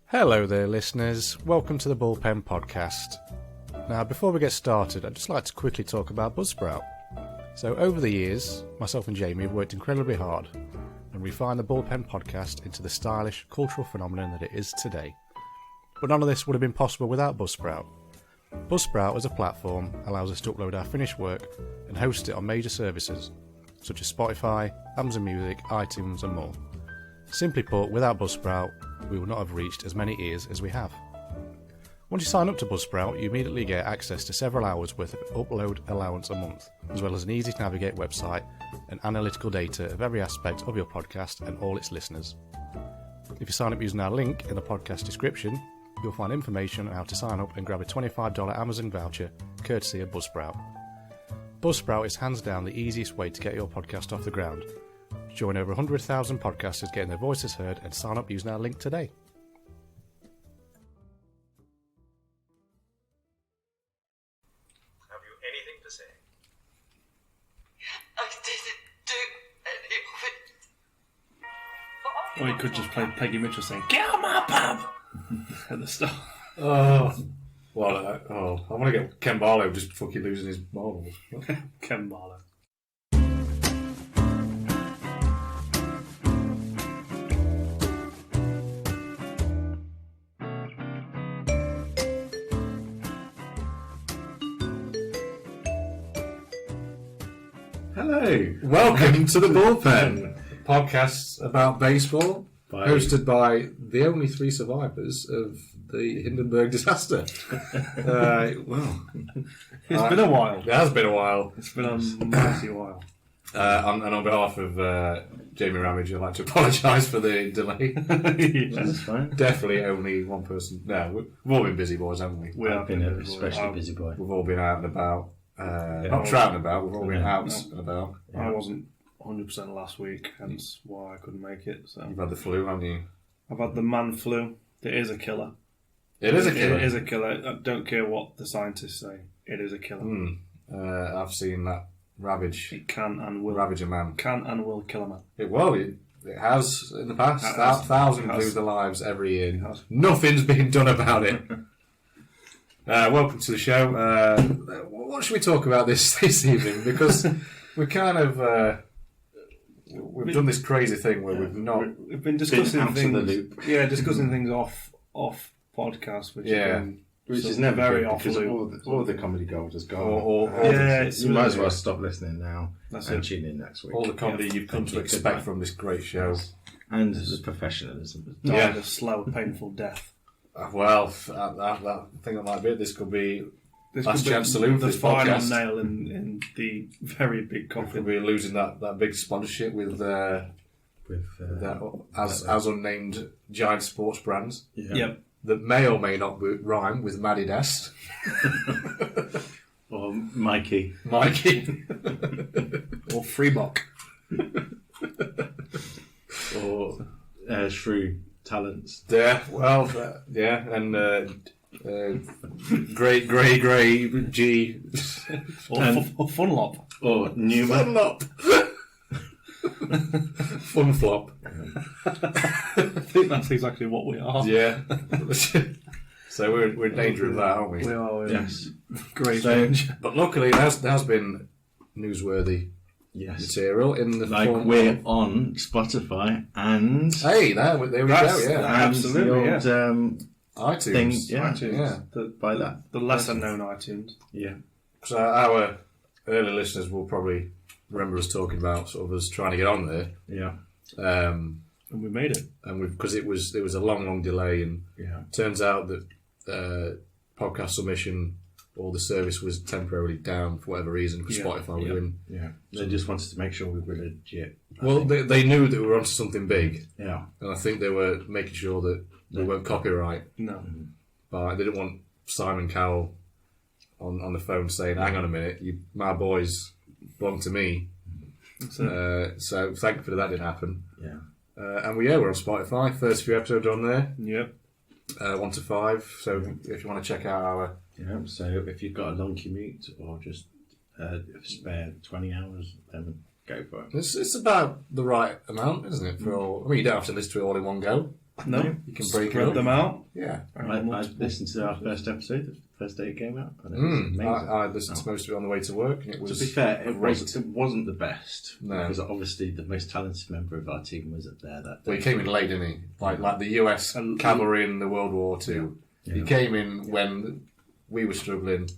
Hello there, listeners. Welcome to the Bullpen Podcast. Now, before we get started, I'd just like to quickly talk about Buzzsprout. So, over the years, myself and Jamie have worked incredibly hard and refined the Bullpen Podcast into the stylish cultural phenomenon that it is today. But none of this would have been possible without Buzzsprout. Buzzsprout as a platform allows us to upload our finished work and host it on major services such as Spotify, Amazon Music, iTunes and more. Simply put, without Buzzsprout, we would not have reached as many ears as we have. Once you sign up to Buzzsprout, you immediately get access to several hours worth of upload allowance a month, as well as an easy to navigate website and analytical data of every aspect of your podcast and all its listeners. If you sign up using our link in the podcast description, you'll find information on how to sign up and grab a $25 Amazon voucher courtesy of Buzzsprout. Buzzsprout is hands down the easiest way to get your podcast off the ground. Join over 100,000 podcasters getting their voices heard and sign up using our link today. Have you anything to say? I didn't do any of it. Or you could just play Peggy Mitchell saying, "Get on my pub!" at the start. I want to get Ken Barlow just fucking losing his marbles. Ken Barlow. Hello, welcome to the Bullpen podcast about baseball, hosted by the only three survivors of the Hindenburg disaster. It's been a while. It has been a while. It's been a mighty while. On behalf of Jamie Ramage, I'd like to apologise for the delay. That's fine. Definitely only one person. No, we've all been busy boys, haven't we? We have been a especially busy boy. We've all been out and about. Not trouting about, we've all been out and about. I wasn't 100% last week, hence why I couldn't make it. So You've had the flu, haven't you? I've had the man flu. It is a killer. It is a killer. It is a killer. I don't care what the scientists say. It is a killer. I've seen that ravage. It can and will Ravage a man. Can and will kill a man. It has in the past. It has. Thousands It has. lose their lives every year. It has. Nothing's been done about it. Welcome to the show. What should we talk about this evening? Because we kind of we've done this crazy thing where we've been discussing out of things. the loop. Yeah, discussing things off podcast, which Which is never very good off because loop. all the comedy gold has gone. It's you might as well stop listening now That's and it. tune in next week. all the comedy you've come to expect from this great show. And the professionalism. died a slow, painful death. That thing that might be. This could be This last could be chance to lose the this final podcast. nail in the very big Could coffin. be losing that big sponsorship with that as unnamed giant sports brands Yep. that may or may not rhyme with Maddie Dest. Or Mikey. Mikey. Or Freebok. Or Shrew Talents. Yeah, and Grey G. Or Funlop. Or Newman. Funlop. Fun flop. I think that's exactly what we are. Yeah. So we're in danger of that, aren't we? We are. Yes. Great So- danger. But luckily, there has been newsworthy Yes. material in the Like form we're of... on Spotify and Hey, there we go, yeah. Absolutely, and the old, iTunes. thing, yeah, iTunes. by that. The lesser known iTunes. Yeah. So our early listeners will probably remember us talking about sort of us trying to get on there. Yeah. And we made it. And because it was a long delay, and Yeah. turns out that podcast submission or the service was temporarily down for whatever reason because Spotify were doing. Yeah. They just wanted to make sure we were legit. Well, they knew that we were onto something big, Yeah. and I think they were making sure that we weren't copyright. No. But they didn't want Simon Cowell on the phone saying, "Hang on a minute, my boys belong to me." So thankfully that didn't happen. Yeah. And we're on Spotify. First few episodes on there, Yep. 1 to 5. So if you want to check out our Yeah. So if you've got a long commute or just spare 20 hours, then go for it. It's about the right amount, isn't it? For all, I mean, you don't have to listen to it all in one go. No, You can break it spread up. them out. Yeah. I listened to our first episode, the first day it came out, and it was amazing. I listened to most of it on the way to work, and it was To be fair, it great. wasn't the best. No. Because obviously the most talented member of our team wasn't there that day. Well, he came in late, didn't he? Like the US cavalry in the World War II. Yeah. He came in when we were struggling,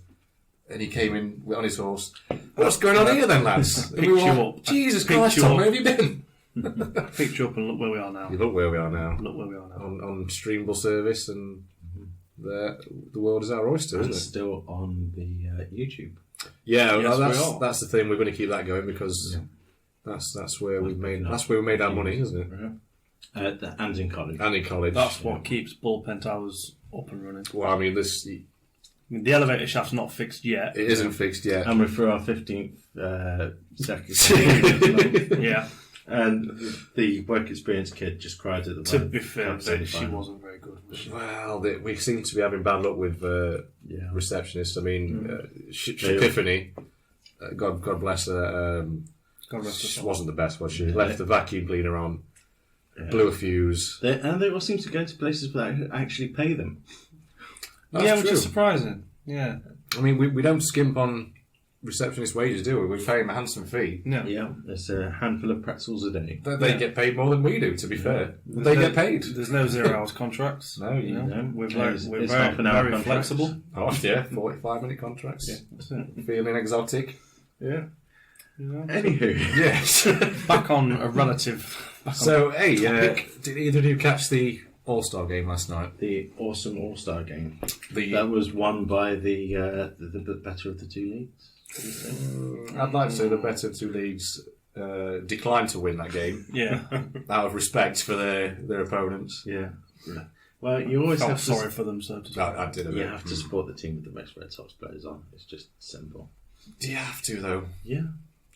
and he came in on his horse. What's going on here then, lads? And Picked we were you like, up. Jesus Picked Christ, you Tom, up. where have you been? Picked you up and look where we are now. You look where we are now. Look where we are now. On streamable service, and the world is our oyster, And isn't it? still on the YouTube. Yeah, Yes, well, we are. that's the thing. We're going to keep that going because that's where we made our money, isn't it? And in college. And in college. That's what keeps Bullpen Towers up and running. Well, I mean, I mean, the elevator shaft's not fixed yet. it isn't fixed yet. And we're through our 15th second. Yeah. And the work experience kid just cried at the To moment. be fair, Absolutely she fine. wasn't very good, was she? Well, we seem to be having bad luck with Yeah. receptionists. I mean, They- Epiphany, God bless her, God rest her she soul. wasn't the best, was she? Yeah. Left the vacuum cleaner on, Yeah. blew a fuse. And they all seem to go to places where they actually pay them. That's Yeah, which true. is surprising. Yeah. I mean, we don't skimp on receptionist wages, do we? We pay them a handsome fee. No. Yeah, there's a handful of pretzels a day. They Yeah. get paid more than we do, to be fair. They get paid. There's no 0 hours contracts. No, you know. We're Yeah, very, it's we're half an hour very contracts. flexible. Oh, yeah, 45-minute contracts. Yeah, that's it. Feeling exotic. Yeah. Yeah. Anywho, Yes. Back on a relative. So, hey, did either of you catch the All-Star game last night? the awesome All-Star game. The That was won by the better of the two leagues. I'd like to say the better of two leagues declined to win that game Yeah. out of respect for their opponents. Yeah. Well, you always Felt have sorry to. for them, so to speak. I did a bit. You have to support the team with the most Red Sox players on. It's just simple. Do you have to, though? Yeah.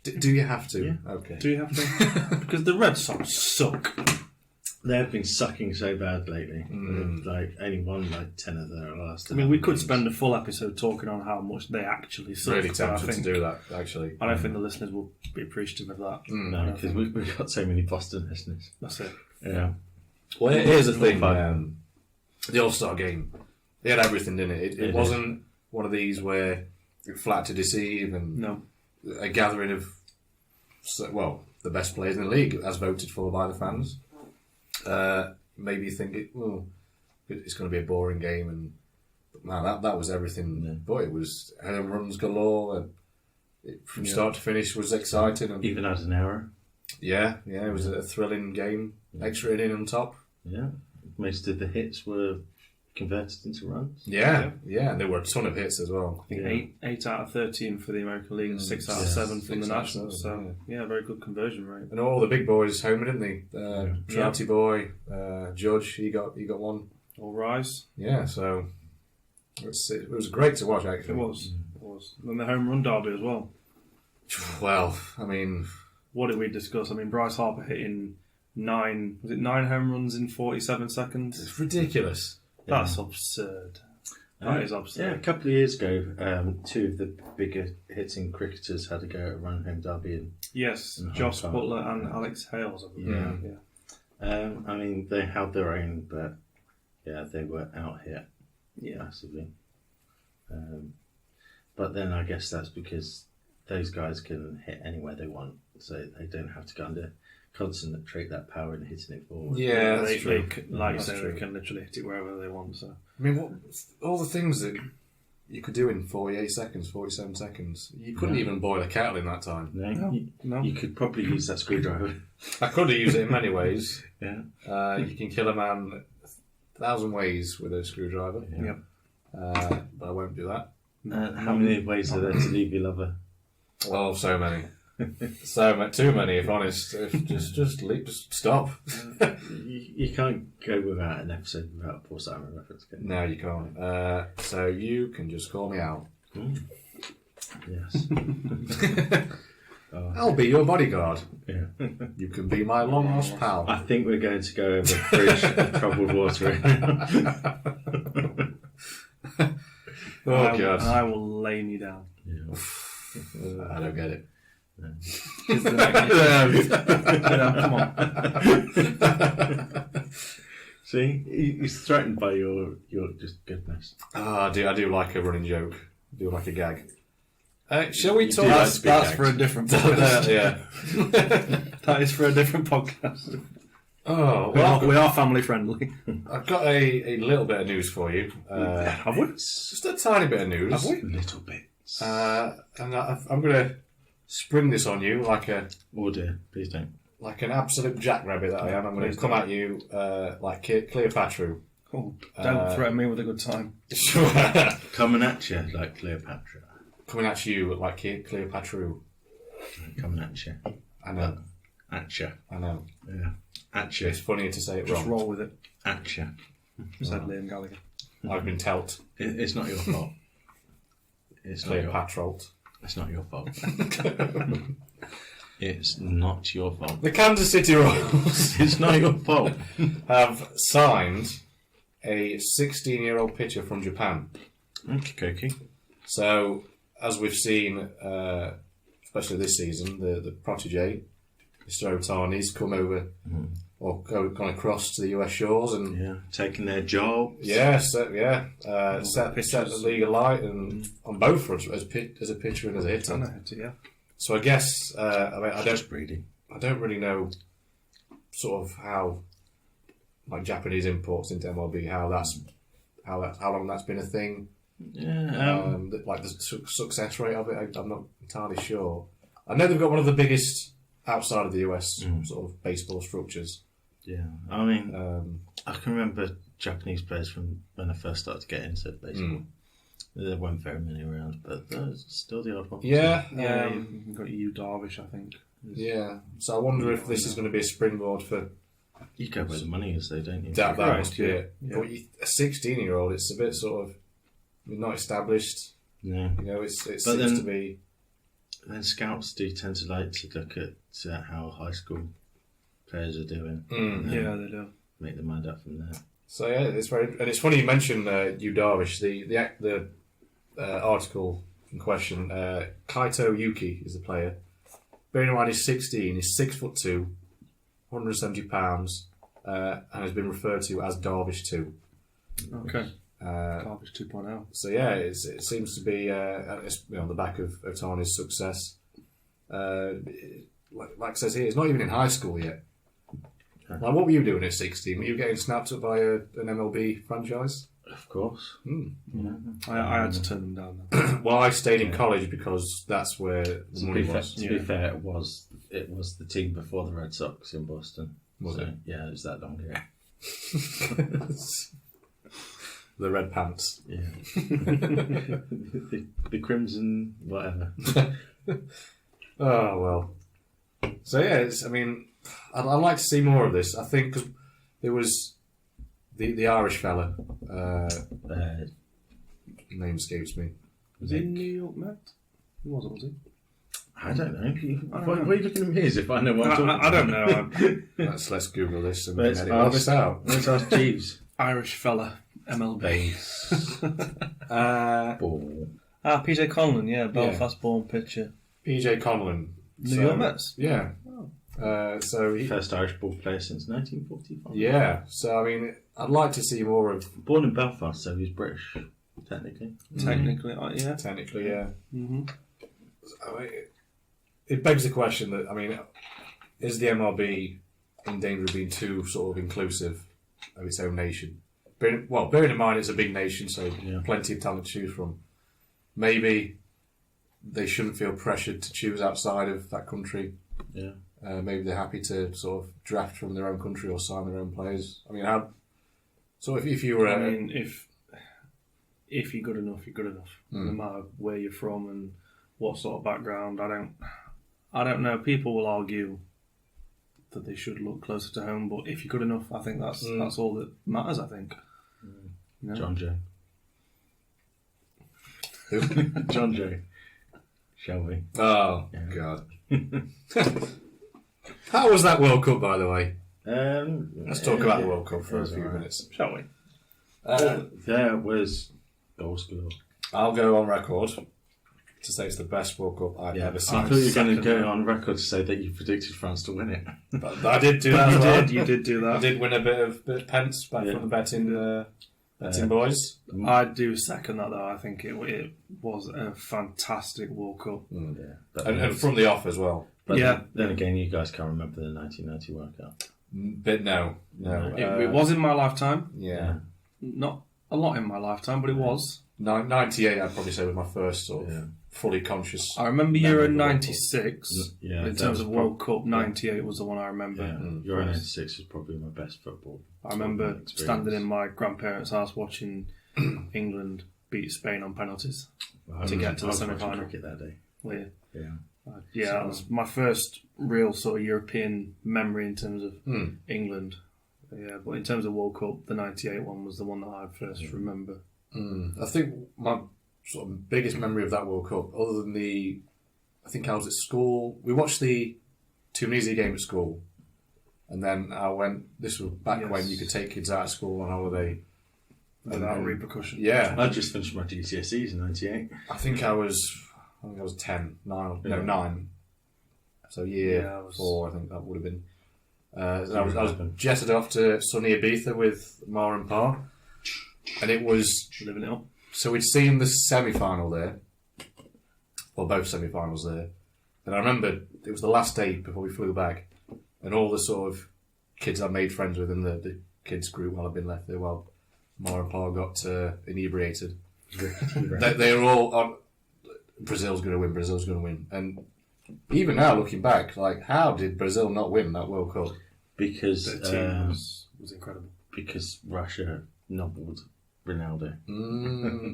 Do you have to? Yeah. Okay. Do you have to? Because the Red Sox suck. They've been sucking so bad lately. They've only won 10 of their last. I mean, we could spend a full episode talking on how much they actually suck. Really but I tempted to think- do that, actually. I don't think the listeners will be appreciative of that. No, because we've got so many Boston listeners. That's it. Yeah. Well, here's the thing. fun. The All-Star game, they had everything, didn't it? It wasn't one of these where it flat to deceive and No. a gathering of, the best players in the league as voted for by the fans. Maybe you think it's going to be a boring game, and man, that was everything. Yeah. Boy, it was home runs galore. And from start to finish was exciting. And Even at an error. yeah, it was a thrilling game. Extra inning on top. Yeah. Most of the hits were converted into runs. Yeah, and there were a ton of hits as well. I think 8 out of 13 for the American League and 6 out of 7 from the 6 out of Nationals. 7, So, very good conversion rate. And all the big boys homer, didn't they? Trouty boy, Judge, he got one. All rise. Yeah, so it was great to watch, actually. It was. And the home run derby as well. Well, I mean, What did we discuss? I mean, Bryce Harper hitting 9 home runs in 47 seconds? it's ridiculous. That's absurd. That is Yeah, absurd. a couple of years ago, two of the bigger hitting cricketers had to go at run home derby. And, Yes, And Josh Harper. Butler and Alex Hales. I believe. Yeah. I mean, they held their own, but they were out hit massively. But then I guess that's because those guys can hit anywhere they want, so they don't have to kind of concentrate that power in hitting it forward. Yeah, that's they, true. like you That's say, true. they can literally hit it wherever they want. So I mean, all the things that you could do in 48 seconds, 47 seconds, you couldn't even boil a kettle in that time. No. You could probably use that screwdriver. I could have used it in many ways. Yeah. You can kill a man 1,000 ways with a screwdriver. Yep. But I won't do that. How many ways are there to leave your lover? Oh, so many. Too many, if honest. Just stop. You can't go without an episode without a Paul Simon reference, can you? No, you can't. So you can just call me out. Yes. I'll be your bodyguard. Yeah. You can be my long-lost pal. I think we're going to go over a bridge of troubled water. Oh, God. I will lay you down. I don't get it. Is the next- come on. See, he's threatened by your just goodness. I do like a running joke. I do like a gag. Shall we You talk? do like That's, to be that's gagged. for a different podcast. Yeah. That is for a different podcast. Oh, We well, are family friendly. I've got a little bit of news for you. Have we? Just a tiny bit of news. Have we? Little bits. And I'm going to spring this on you like Oh dear, please don't. an absolute jackrabbit that I am. I'm going Please to come don't. at you like Cleopatra. Oh, don't threaten me with a good time. Coming at you like Cleopatra. Coming at you like Cleopatra. Coming at you. I know. At you. I know. Yeah. At you. It's funnier to say it Just wrong. roll with it, At you. said Liam Gallagher. I've been telt. It's not your fault. It's not your, Cleopatra. it's not your fault. It's not your fault. The Kansas City Royals It's not your fault. have signed a 16-year-old pitcher from Japan. Okay. So, as we've seen, especially this season, the protege, Mr. Otani's come over or gone across to the US shores and Yeah. Taking their job. set the league alight and on both fronts as a pitcher and as a hitter. Yeah. So I guess I Just breeding. don't really know sort of how like Japanese imports into MLB how long that's been a thing. Yeah. Like the success rate of it, I'm not entirely sure. I know they've got one of the biggest outside of the US sort of baseball structures. Yeah. I mean, I can remember Japanese players from when I first started to get into baseball. There weren't very many around, but there's still the odd one. Yeah, Yeah, you've got Yu Darvish, I think. yeah. So I wonder if this is going to be a springboard for You go where the money is, though, don't you? that. Right, Must be it. yeah. But a 16-year-old, it's a bit sort of not established. Yeah. You know, it But seems then- to be. Then scouts do tend to like to look at how high school players are doing. And Yeah, they do. make their mind up from there. So yeah, it's very and it's funny you mentioned Yu Darvish. The article in question, Kaito Yuki is the player. Bearing in mind he's 16, he's 6'2", 170 pounds, and has been referred to as Darvish 2. Okay. Uh, Darvish 2.0. so yeah, it seems to be on the back of Otani's success. Like it says here, it's not even in high school yet. Like, what were you doing at 16? Were you getting snapped up by an MLB franchise? Of course. I had to turn them down. Though. Well, I stayed in college because that's where the To money be, fair, was. to be fair, it was the team before the Red Sox in Boston. Was it? Yeah, it was that long ago. The red pants. Yeah. the Crimson, whatever. Oh well. So yeah, I'd like to see more of this. I think because there was the Irish fella. Name escapes me. Was he in New York Mets? He wasn't, was he? I don't know. Why are you looking at me as if I know what I'm talking about? I don't know. Let's Google this and Let's edit all this out. Let's ask Jeeves. Irish fella, MLB. Ball. PJ Conlon, yeah, Belfast-born pitcher. PJ Conlon. New York Mets? Yeah. So he, First Irish ball player since 1945. yeah. So I'd like to see more of. Born in Belfast, so he's British, technically. Technically, yeah. Technically, yeah. Mm-hmm. It begs the question that is the MLB in danger of being too sort of inclusive of its own nation? Bearing in mind it's a big nation, so plenty of talent to choose from. Maybe they shouldn't feel pressured to choose outside of that country. Yeah. Maybe they're happy to sort of draft from their own country or sign their own players. So if you were, if you're good enough, you're good enough. No matter where you're from and what sort of background. I don't know. People will argue that they should look closer to home, but if you're good enough, I think that's all that matters. I think. You know? John Joe. Who? John Joe. Shall we? Oh Yeah. God! How was that World Cup, by the way? Let's talk about the World Cup for a few minutes. Shall we? There was goal score. I'll go on record to say it's the best World Cup I've ever I seen. thought you were going to go on record to say that you predicted France to win it. But I did do that as well. You did do that. I did win a bit of pence back from the betting boys. I do second that, though. I think it was a fantastic World Cup. And from the off as well. But Yeah. then again, you guys can't remember the 1990 World Cup. But no. It was in my lifetime. Yeah. Not a lot in my lifetime, but it was. 98, I'd probably say, was my first sort of fully conscious. I remember Euro 96. Yeah, in terms of World Cup, 98 was the one I remember. Yeah, Euro 96 is probably my best football. I remember standing in my grandparents' house watching England beat Spain on penalties to get to the semi-final. Cricket that day. That was my first real sort of European memory in terms of England. Yeah, but in terms of World Cup, the 98 one was the one that I first remember. I think my sort of biggest memory of that World Cup, other than I think I was at school. We watched the Tunisia game at school, and then I went. This was back when you could take kids out of school on holiday without repercussion. Yeah, I just finished my GCSEs in '98. I think I was 9. So year 4, I think that would have been. I was jetted off to sunny Ibiza with Ma and Pa, and it was living it up. So we'd seen the semi-final there, or both semi-finals there, and I remember it was the last day before we flew back, and all the sort of kids I made friends with in the kids group while I'd been left there, while Ma and Pa got inebriated. they were all on, Brazil's going to win, and even now looking back, like, how did Brazil not win that World Cup? Because the team was incredible. Because Russia nobbled Ronaldo.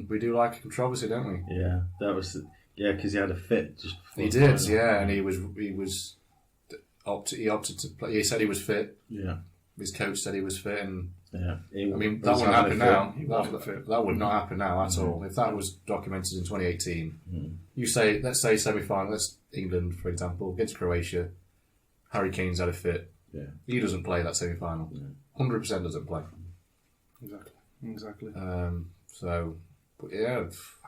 We do like a controversy, don't we? Yeah, that was because he had a fit just before. He did, and he opted to play. He said he was fit. Yeah, his coach said he was fit, and that wouldn't happen now. That would not happen now at all. If that was documented in 2018, let's say semi-final, let's England, for example, against Croatia. Harry Kane's had a fit. Yeah, he doesn't play that semi-final. 100% doesn't play. Exactly. I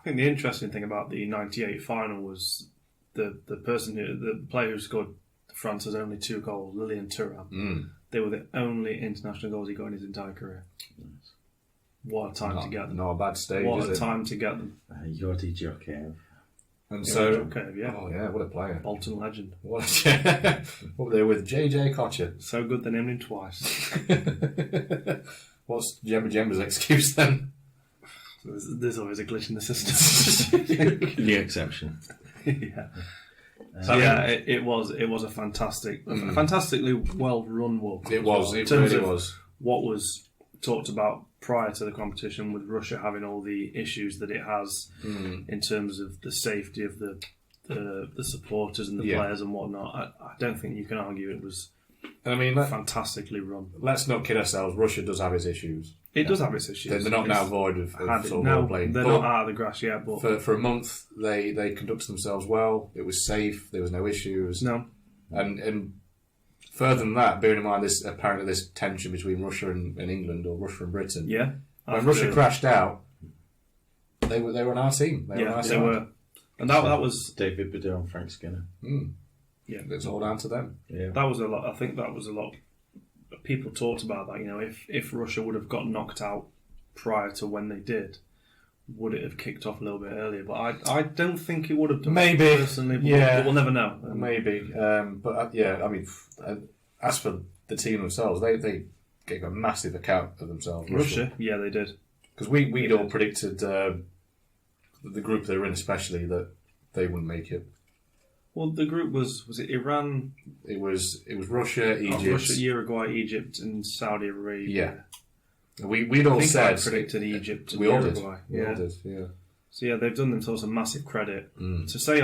think the interesting thing about the '98 final was the player who scored France's only 2 goals, Lilian Thuram. They were the only international goals he got in his entire career. Nice. What a time to get them! Not a bad stage. What a time to get them! Jordi Jokev. And what a player! Bolton legend. Up there with JJ Kocher. So good they named him twice. What's Jemba's excuse then? There's always a glitch in the system. The exception. It was a fantastically well run World Cup. It really was. What was talked about prior to the competition, with Russia having all the issues that it has in terms of the safety of the supporters and the players and whatnot. I don't think you can argue it was. Fantastically run. Let's not kid ourselves. Russia does have its issues. It does have its issues. They're not now void of sort of playing. They're not out of the grass yet. But for a month, they conducted themselves well. It was safe. There was no issues. No. And further than that, bearing in mind this tension between Russia and England, or Russia and Britain. Yeah. When Russia crashed out, they were on our team. They were. And that was David Baddiel and Frank Skinner. Yeah, it's all down to them. Yeah, that was a lot. I think that was a lot. People talked about that. If Russia would have got knocked out prior to when they did, would it have kicked off a little bit earlier? But I don't think it would have done. Maybe personally, but we'll never know. Maybe, as for the team themselves, they gave a massive account of themselves. Russia, yeah, they did. Because we'd all predicted the group they were in, especially, that they wouldn't make it. Well, the group was it Iran? It was Russia, Egypt, Uruguay, Egypt, and Saudi Arabia. Yeah, we'd all said I predicted Egypt. And we all Uruguay. did. We all did. Yeah. So they've done themselves a massive credit. To say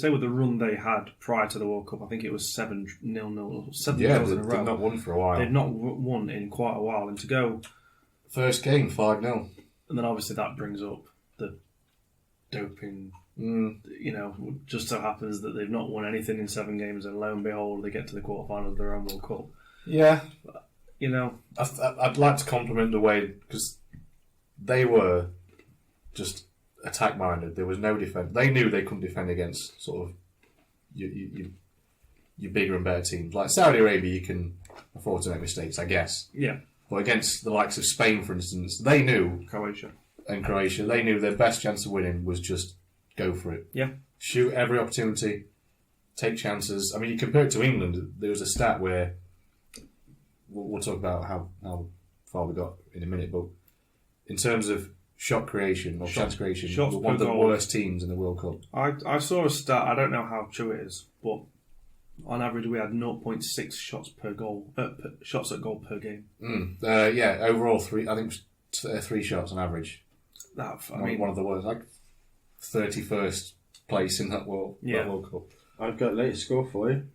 with the run they had prior to the World Cup, I think it was 7-0, 7 goals in a row. They've not won for a while. They've not won in quite a while, and to go first game 5-0, and then obviously that brings up the doping. Just so happens that they've not won anything in 7 games, and lo and behold, they get to the quarterfinals of their own World Cup. Yeah, but, I'd like to compliment the way, because they were just attack minded. There was no defense. They knew they couldn't defend against sort of your bigger and better teams. Like Saudi Arabia, you can afford to make mistakes, I guess. Yeah. But against the likes of Spain, for instance, they knew, Croatia, they knew their best chance of winning was just go for it. Yeah. Shoot every opportunity, take chances. I mean, you compare it to England, there was a stat where, we'll talk about how far we got in a minute, but in terms of shot creation or chance creation, shots we're one of per the goal. worst teams in the World Cup. I saw a stat, I don't know how true it is, but on average we had 0.6 shots per goal, shots at goal per game. Yeah, overall three shots on average. One of the worst, like 31st place in that World Cup. I've got latest score for you.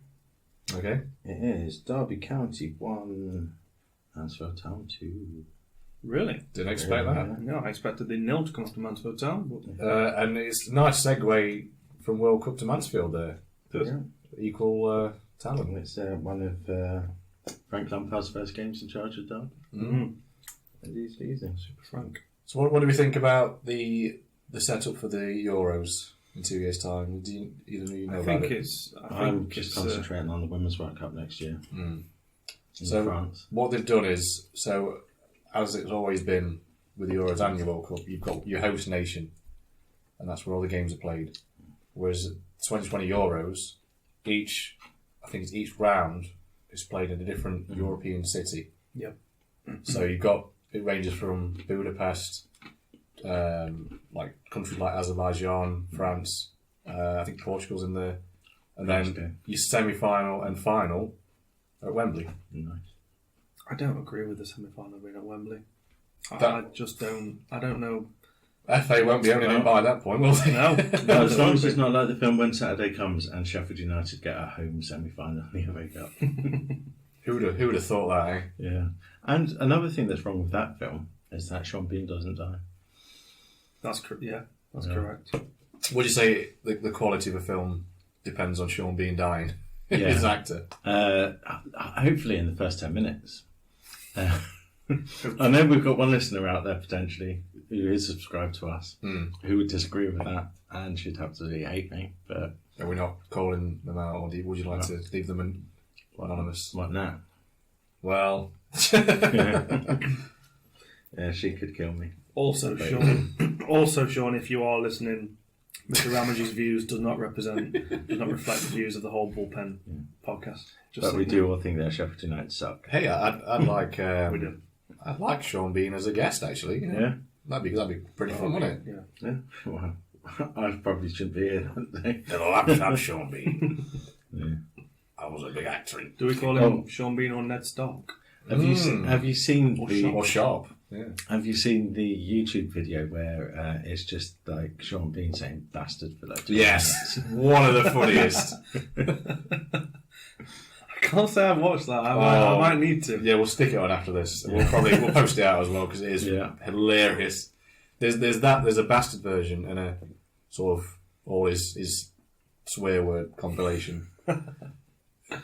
Okay. It is Derby County 1, Mansfield Town 2. Really? Didn't expect that. No, I expected the 0 to come off to Mansfield Town. But... and it's a nice segue from World Cup to Mansfield there. Yeah. Equal talent. It's one of Frank Lampard's first games in charge of Derby. Mm. And he's easy. Super Frank. So what do we think about the setup for the Euros in 2 years' time? Do either of you know about it? I'm just concentrating on the Women's World Cup next year in France. What they've done is, as it's always been with the Euros and your World Cup, you've got your host nation, and that's where all the games are played. Whereas 2020 Euros, each round is played in a different European city. Yep. So it ranges from Budapest, like countries like Azerbaijan, France, I think Portugal's in there, and then your semi-final and final at Wembley. Nice. I don't agree with the semi-final being at Wembley. I don't know. FA won't be owning it by that point, will they? No, As long as it's not like the film When Saturday Comes and Sheffield United get a home semi-final in the FA Cup. Who would have thought that, eh? Yeah. And another thing that's wrong with that film is that Sean Bean doesn't die. That's correct. Would you say the quality of a film depends on Sean Bean dying as an actor? Hopefully in the first 10 minutes. I know we've got one listener out there potentially who is subscribed to us who would disagree with that and should absolutely hate me. But are we not calling them out, or would you like to leave them anonymous? What now? Well, yeah, she could kill me. Also, Sean, if you are listening, Mr. Ramage's views does not reflect the views of the whole Bullpen podcast. But we do all think that Sheffield United suck. Hey, I'd like we do. I'd like Sean Bean as a guest, actually. Yeah. That'd be pretty fun, wouldn't it? Yeah. Well, I probably shouldn't be here. Hello, I'm Sean Bean. Yeah. I was a big actor. Do we call him Sean Bean or Ned Stark? Have you seen or Sharp? Yeah. Have you seen the YouTube video where it's just like Sean Bean saying "bastard" for like 2 Yes, minutes? one of the funniest. I can't say I've watched that. I might need to. Yeah, we'll stick it on after this. We'll post it out as well because it is hilarious. There's a bastard version and a sort of all his swear word compilation.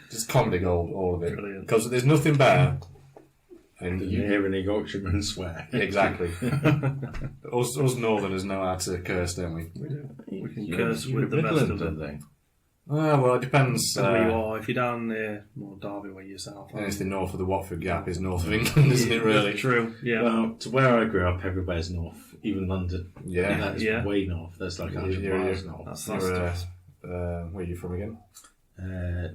Just comedy gold, all of it. Because there's nothing better. And you hear any Yorkshireman swear? Exactly. us Northerners know how to curse, don't we? We do. We can curse with the best of them. Well, it depends. Where you are. If you're down near Derby, where you're south. Anything north of the Watford Gap is north of England, isn't it? Really? True. Yeah. Well, to where I grew up, everywhere's north, even London. Yeah. That's way north. That's like 100 miles north. That's where are you from again?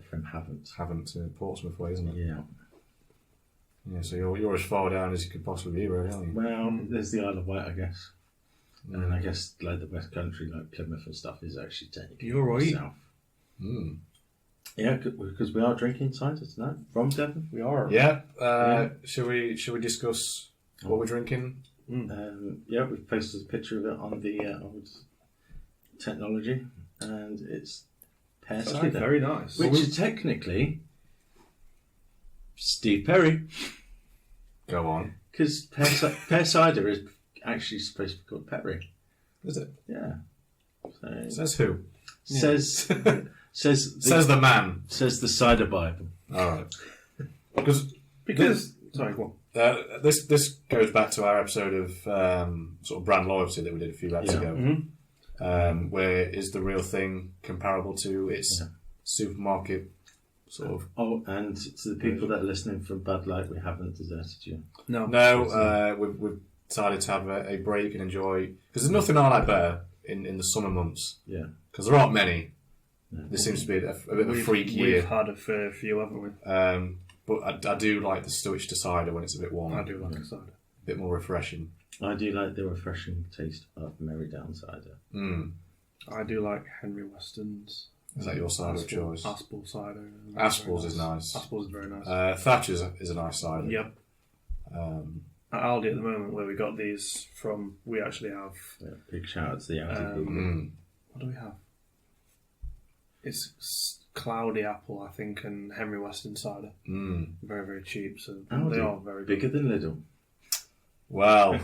From Havant. Havant, Portsmouth way, isn't it? Yeah. Yeah, so you're as far down as you could possibly be, really, aren't you? Well, there's the Isle of Wight, I guess. And I guess like the West Country, like Plymouth and stuff, is actually technically You're right. south. Yeah, because we are drinking scientists tonight from Devon. We are. Yeah. Should we discuss what we're drinking? Yeah, we've posted a picture of it on the old technology, and it's pear cider. Very nice. Which is technically Steve Perry. Go on. Because pear cider is actually supposed to be called Perry. Is it? Yeah. So, says who? Says says the man. Says the cider Bible. All right. Because sorry, go on. This goes back to our episode of sort of brand loyalty that we did a few episodes ago. Mm-hmm. Where is the real thing comparable to its supermarket sort of? Oh, and to the people that are listening from Bud Light, we haven't deserted you. No, we've decided to have a break and enjoy, because there's nothing I like better in the summer months. Yeah. Because there aren't many. No. This seems to be a bit of a freak year. We've had a fair few, haven't we? But I do like the Stowage cider when it's a bit warm. I do like a cider. A bit more refreshing. I do like the refreshing taste of Merry Down cider. I do like Henry Weston's. Is that your cider of choice? Aspel cider. Aspel's is nice. Aspel's is very nice. Thatcher's is a nice cider. Yep. At Aldi at the moment, where we got these from, we actually have. Yeah, big shout out to the Aldi people. What do we have? It's Cloudy Apple, I think, and Henry Weston cider. Very, very cheap. So Aldi, they are very good. bigger than Lidl. Well,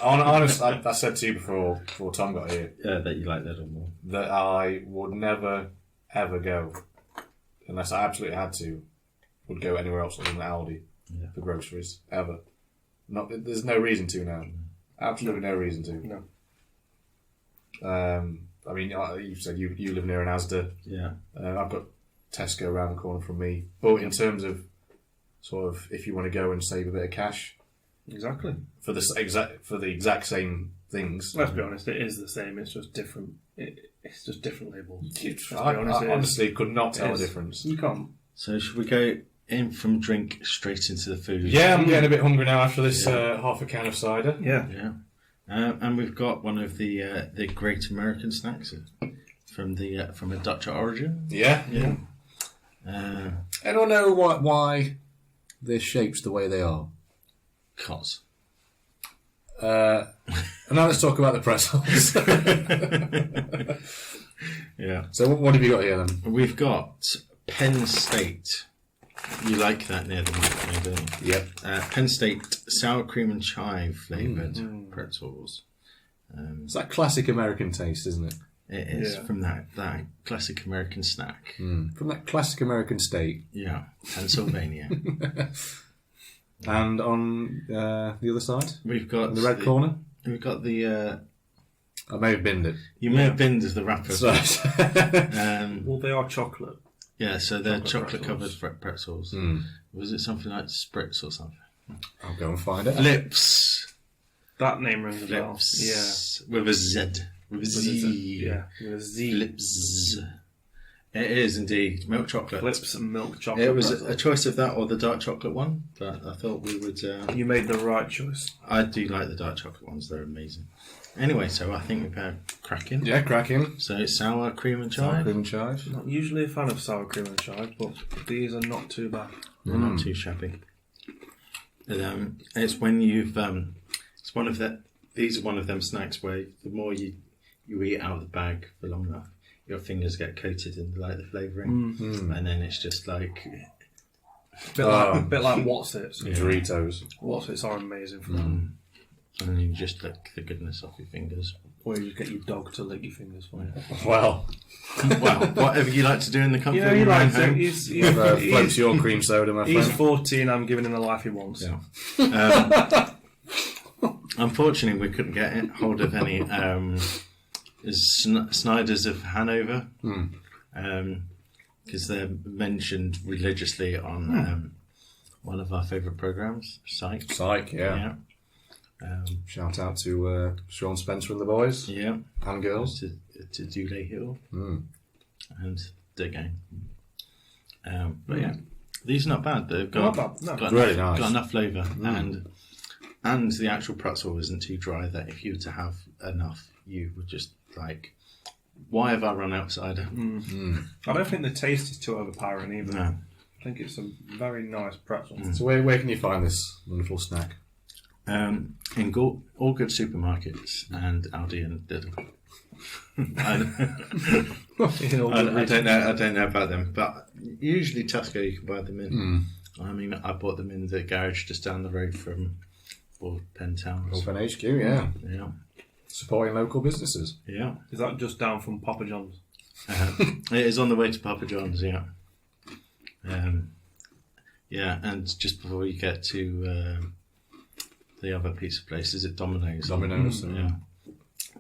honestly, I said to you before Tom got here That you like Lidl more. that I would never, ever go, unless I absolutely had to, would go anywhere else other than Aldi for groceries, ever. There's no reason to now. Absolutely no reason to. No. I mean, you said you live near an Asda. Yeah. I've got Tesco around the corner from me. But in terms of sort of if you want to go and save a bit of cash Exactly. for the exact same things, Let's be honest, it is the same. It's just different. It's just different labels. I honestly could not tell the difference. You can't. So should we go in from drink straight into the food? Yeah, I'm getting a bit hungry now after this half a can of cider. Yeah. Yeah. And we've got one of the Great American Snacks from a Dutch origin. Yeah. Anyone know why they're shaped the way they are? Cos. And now let's talk about the pretzels. Yeah. So what have you got here then? We've got Penn State. You like that near the mic, don't you? Yep. Penn State sour cream and chive flavoured pretzels. It's that classic American taste, isn't it? It is from that classic American snack. From that classic American state. Yeah, Pennsylvania. And on the other side? We've got In the red corner? We've got the... I may have binned it. you may have binned as the wrapper. Well, they are chocolate. Yeah, so they're Chocolate chocolate-covered pretzels. Was it something like Spritz or something? I'll go and find it. Lips. That name rings a bell. Lips. With a Z. With a Z. Yeah, with a Z. Lips. It is indeed milk chocolate. Lips and milk chocolate. It was pretzel. a choice of that or the dark chocolate one, but I thought we would... You made the right choice. I do like the dark chocolate ones, they're amazing. Anyway, so I think we better crack in. Yeah, cracking. So it's sour cream and Sour chive. cream and chive. Not usually a fan of sour cream and chive, but these are not too bad. They're not too shabby. It's when you've... it's one of the... These are one of them snacks where the more you eat out of the bag for long enough, your fingers get coated in like the flavouring, and then it's just like A bit like What's-Its. Yeah. Doritos. What's-Its are amazing for that. and you just lick the goodness off your fingers. Or you just get your dog to lick your fingers for you. Well, Well, whatever you like to do in the comfort Yeah, of he your own likes it. home. floats your cream soda, my He's friend. 14, I'm giving him the life he wants. Yeah. Unfortunately, we couldn't get hold of any Snyder's of Hanover because they're mentioned religiously on one of our favourite programmes, Psych. Psych, yeah. Shout out to Sean Spencer and the boys Yeah. and girls. To Dooley Hill and the game. But yeah, these are not bad. They've got, Not bad, no. got, Really enough, nice. got enough flavour and the actual pretzel isn't too dry that if you were to have enough, you would just like, why have I run out of cider? I don't think the taste is too overpowering either. No. I think it's a very nice pretzel. So where can you find this wonderful snack? In all good supermarkets and Aldi and Lidl. I don't know about them, but usually Tesco you can buy them in. I mean, I bought them in the garage just down the road from Penn Towers. Open HQ, yeah. Yeah, Supporting local businesses. yeah. Is that just down from Papa John's? It is on the way to Papa John's. Yeah. Yeah, and just before you get to the other pizza place, is it Domino's? Domino's. Yeah.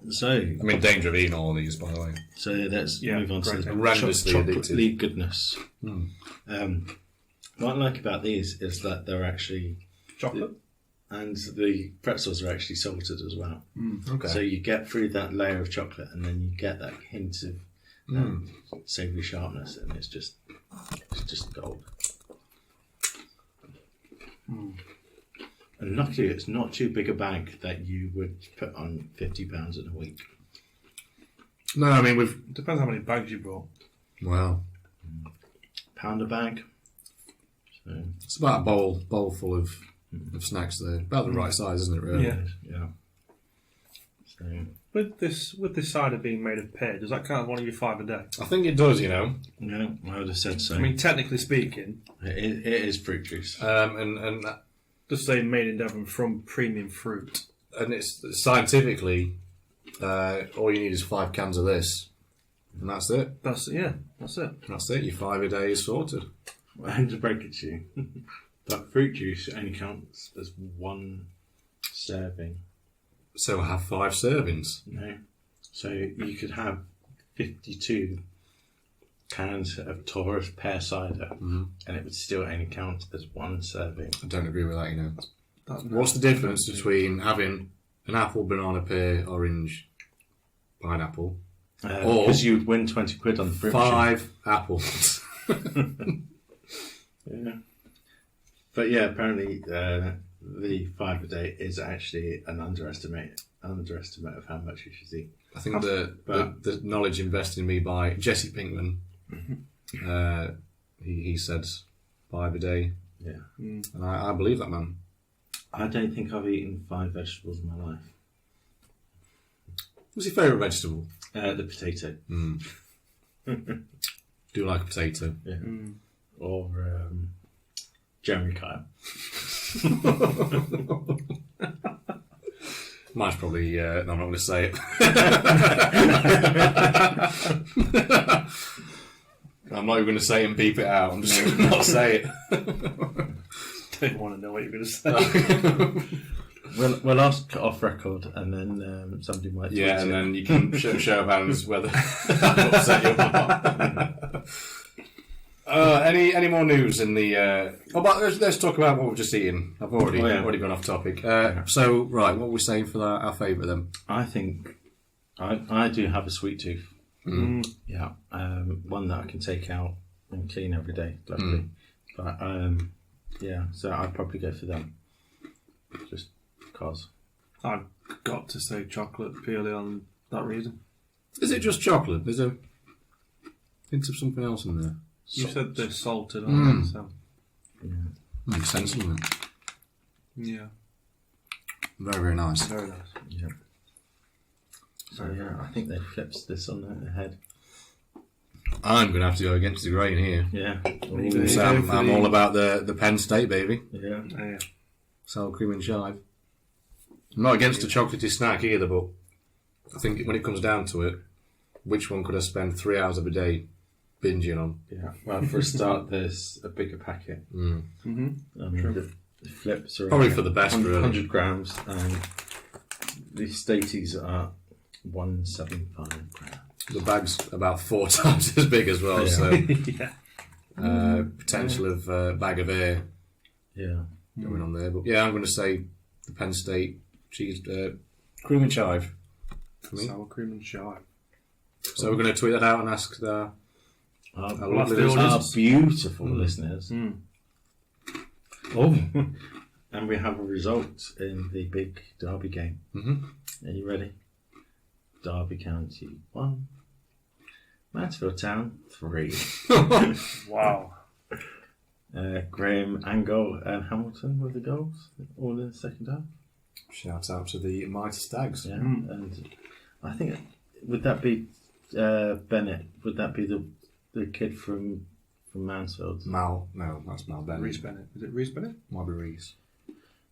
So I'm in danger of eating all of these, by the way. So let's move on to the horrendously chocolatey goodness. What I like about these is that they're actually Chocolate? And the pretzels are actually salted as well. Okay. So you get through that layer of chocolate and then you get that hint of savoury sharpness, and it's just gold. And luckily it's not too big a bag that you would put on £50 in a week. No, I mean, Depends how many bags you brought. Well, £1 a bag. So it's about a bowl full of snacks there. About the right size, isn't it, really? yeah. So With this cider being made of pear, does that count as one of your 5 a day? I think it does, yeah, I would have said so. I mean, technically speaking, it is fruit juice. And just say made in Devon from premium fruit. And it's scientifically, all you need is 5 cans of this, and that's it. That's it. That's it. Your 5 a day is sorted. I hate to break it to you, but fruit juice only counts as 1 serving. So I have 5 servings. No. So you could have 52 cans of Taurus pear cider, and it would still only count as 1 serving. I don't agree with that, What's the difference between having an apple, banana, pear, orange, pineapple, or because you'd win £20 on the fruit machine. 5 apples? Yeah. But yeah, apparently the 5 a day is actually an underestimate of how much you should eat. I think the knowledge invested in me by Jesse Pinkman, he said 5 a day. Yeah. And I believe that, man. I don't think I've eaten 5 vegetables in my life. What's your favourite vegetable? The potato. Do you like a potato? Yeah. Or Jeremy Kyle. Mine's probably... no, I'm not going to say it. I'm not even going to say it and beep it out. I'm just going to not say it. Don't want to know what you're going to say. We'll ask off record, and then somebody might. Yeah, and then you can show of hands whether that upset you or not. Any more news in the? Let's talk about what we've just eaten. I've already gone off topic. So right, what were we saying for our favourite then? I think I do have a sweet tooth. Yeah, one that I can take out and clean every day. Luckily, but yeah, so I'd probably go for them. Just because. I've got to say chocolate purely on that reason. Is it just chocolate? There's a hint of something else in there. You said they're salted on it, so. Yeah. Makes sense, doesn't it? Yeah. Very, very nice. Very nice. Yeah. So yeah, I think they flipped this on the head. I'm going to have to go against the grain here. Yeah. So I'm all about the Penn State, baby. Yeah. Sour cream and chive. I'm not against a chocolatey snack either, but I think when it comes down to it, which one could I spend 3 hours of a day binging on? Yeah. Well, for a start, there's a bigger packet. I mean, the flips are probably for the best, 100 grams, and the Staties are 175 grams. The bag's about 4 times as big as well, so potential of bag of air going on there. But yeah, I'm going to say the Penn State cheese cream and chive. Sour cream and chive. So we're going to tweet that out and ask our beautiful listeners. Oh, and we have a result in the big Derby game. Are you ready? Derby County 1, Mansfield Town 3. Wow. Graham, Angol and Hamilton were the goals, all in the second half. Shout out to the Mighty Stags. Yeah, and I think, would that be Bennett? Would that be the kid from Mansfield? No, that's Mal Bennett. Reese Bennett. Is it Reese Bennett? Might be Reese.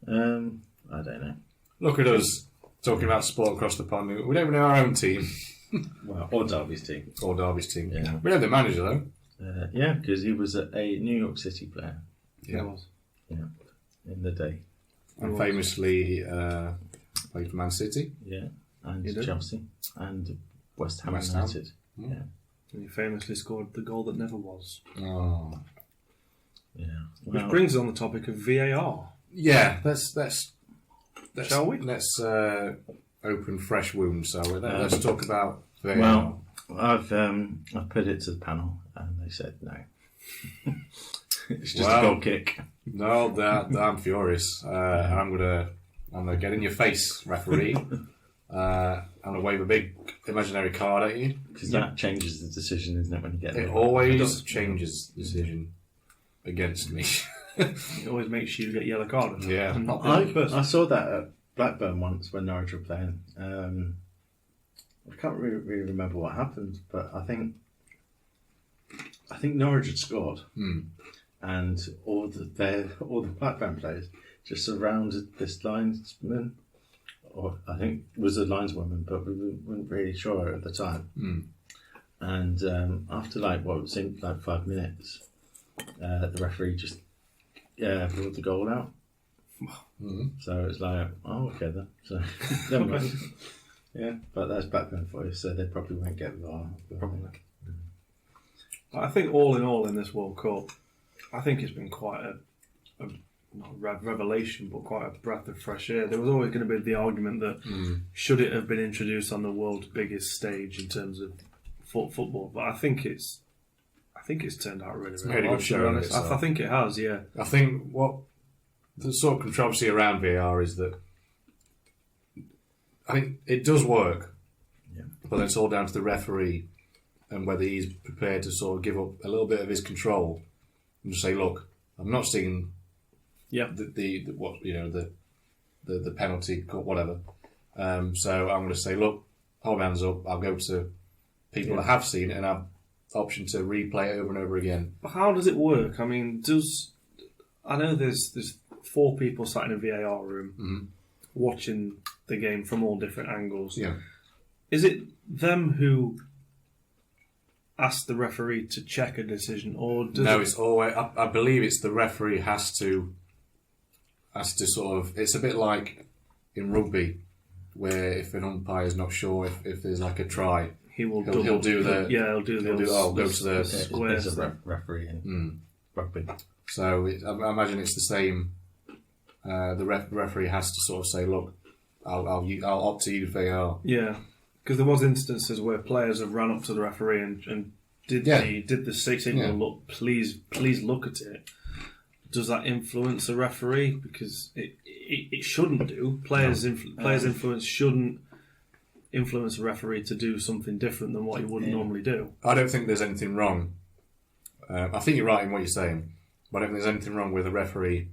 I don't know. Look at us talking about sport across the pond. We don't even know our own team. Well, or Derby's team. Or Derby's team. Yeah. We know the manager though. Yeah, because he was a New York City player. Yeah. He was. in the day. And famously played for Man City. Yeah, and He did. Chelsea and West Ham West Ham. United. Yeah, And he famously scored the goal that never was. Oh. yeah. Which brings us on the topic of VAR. Yeah, let's Shall we? Let's open fresh wounds. So let's talk about VAR. Well, I've put it to the panel, and they said no. It's just a goal kick. No, I'm furious. I'm gonna get in your face, referee. I'm gonna wave a big imaginary card at you. Because that changes the decision, isn't it? When you get It there, always changes the decision against me. It always makes you get yellow carded. Yeah. And not the other person. I saw that at Blackburn once when Norwich were playing. I can't really remember what happened, but I think Norwich had scored, and all the Blackburn players just surrounded this linesman, or I think it was a lineswoman, but we weren't really sure at the time. And after what seemed like 5 minutes, the referee just ruled the goal out. So it's like, oh, okay then. So never mind. Yeah, but that's Blackburn for you, so they probably won't get VAR. Probably. I think all in all in this World Cup, I think it's been quite a not revelation, but quite a breath of fresh air. There was always going to be the argument that should it have been introduced on the world's biggest stage in terms of football, but I think it's turned out really, really made a well. good show of it, I so. think it has, yeah. I think what the sort of controversy around VAR is that I think it does work, but then it's all down to the referee and whether he's prepared to sort of give up a little bit of his control and just say, "Look, I'm not seeing the penalty, whatever. So I'm going to say, look, hold my hands up. I'll go to people that have seen it and have the option to replay it over and over again." But how does it work? I mean, I know there's 4 people sat in a VAR room watching the game from all different angles. Yeah. Is it them who ask the referee to check a decision, or does No, it's always. I believe it's the referee has to sort of. It's a bit like in rugby, where if an umpire is not sure if there's like a try, he'll do the. he'll do I'll go to the square. There's a referee in rugby. So I imagine it's the same. The referee has to sort of say, "Look, I'll opt to use VAR." Yeah, because there was instances where players have run up to the referee and did the signal, look, please look at it. Does that influence the referee? Because it shouldn't do. Players' influence shouldn't influence the referee to do something different than what he wouldn't normally do. I don't think there's anything wrong. I think you're right in what you're saying, but I don't think there's anything wrong with a referee,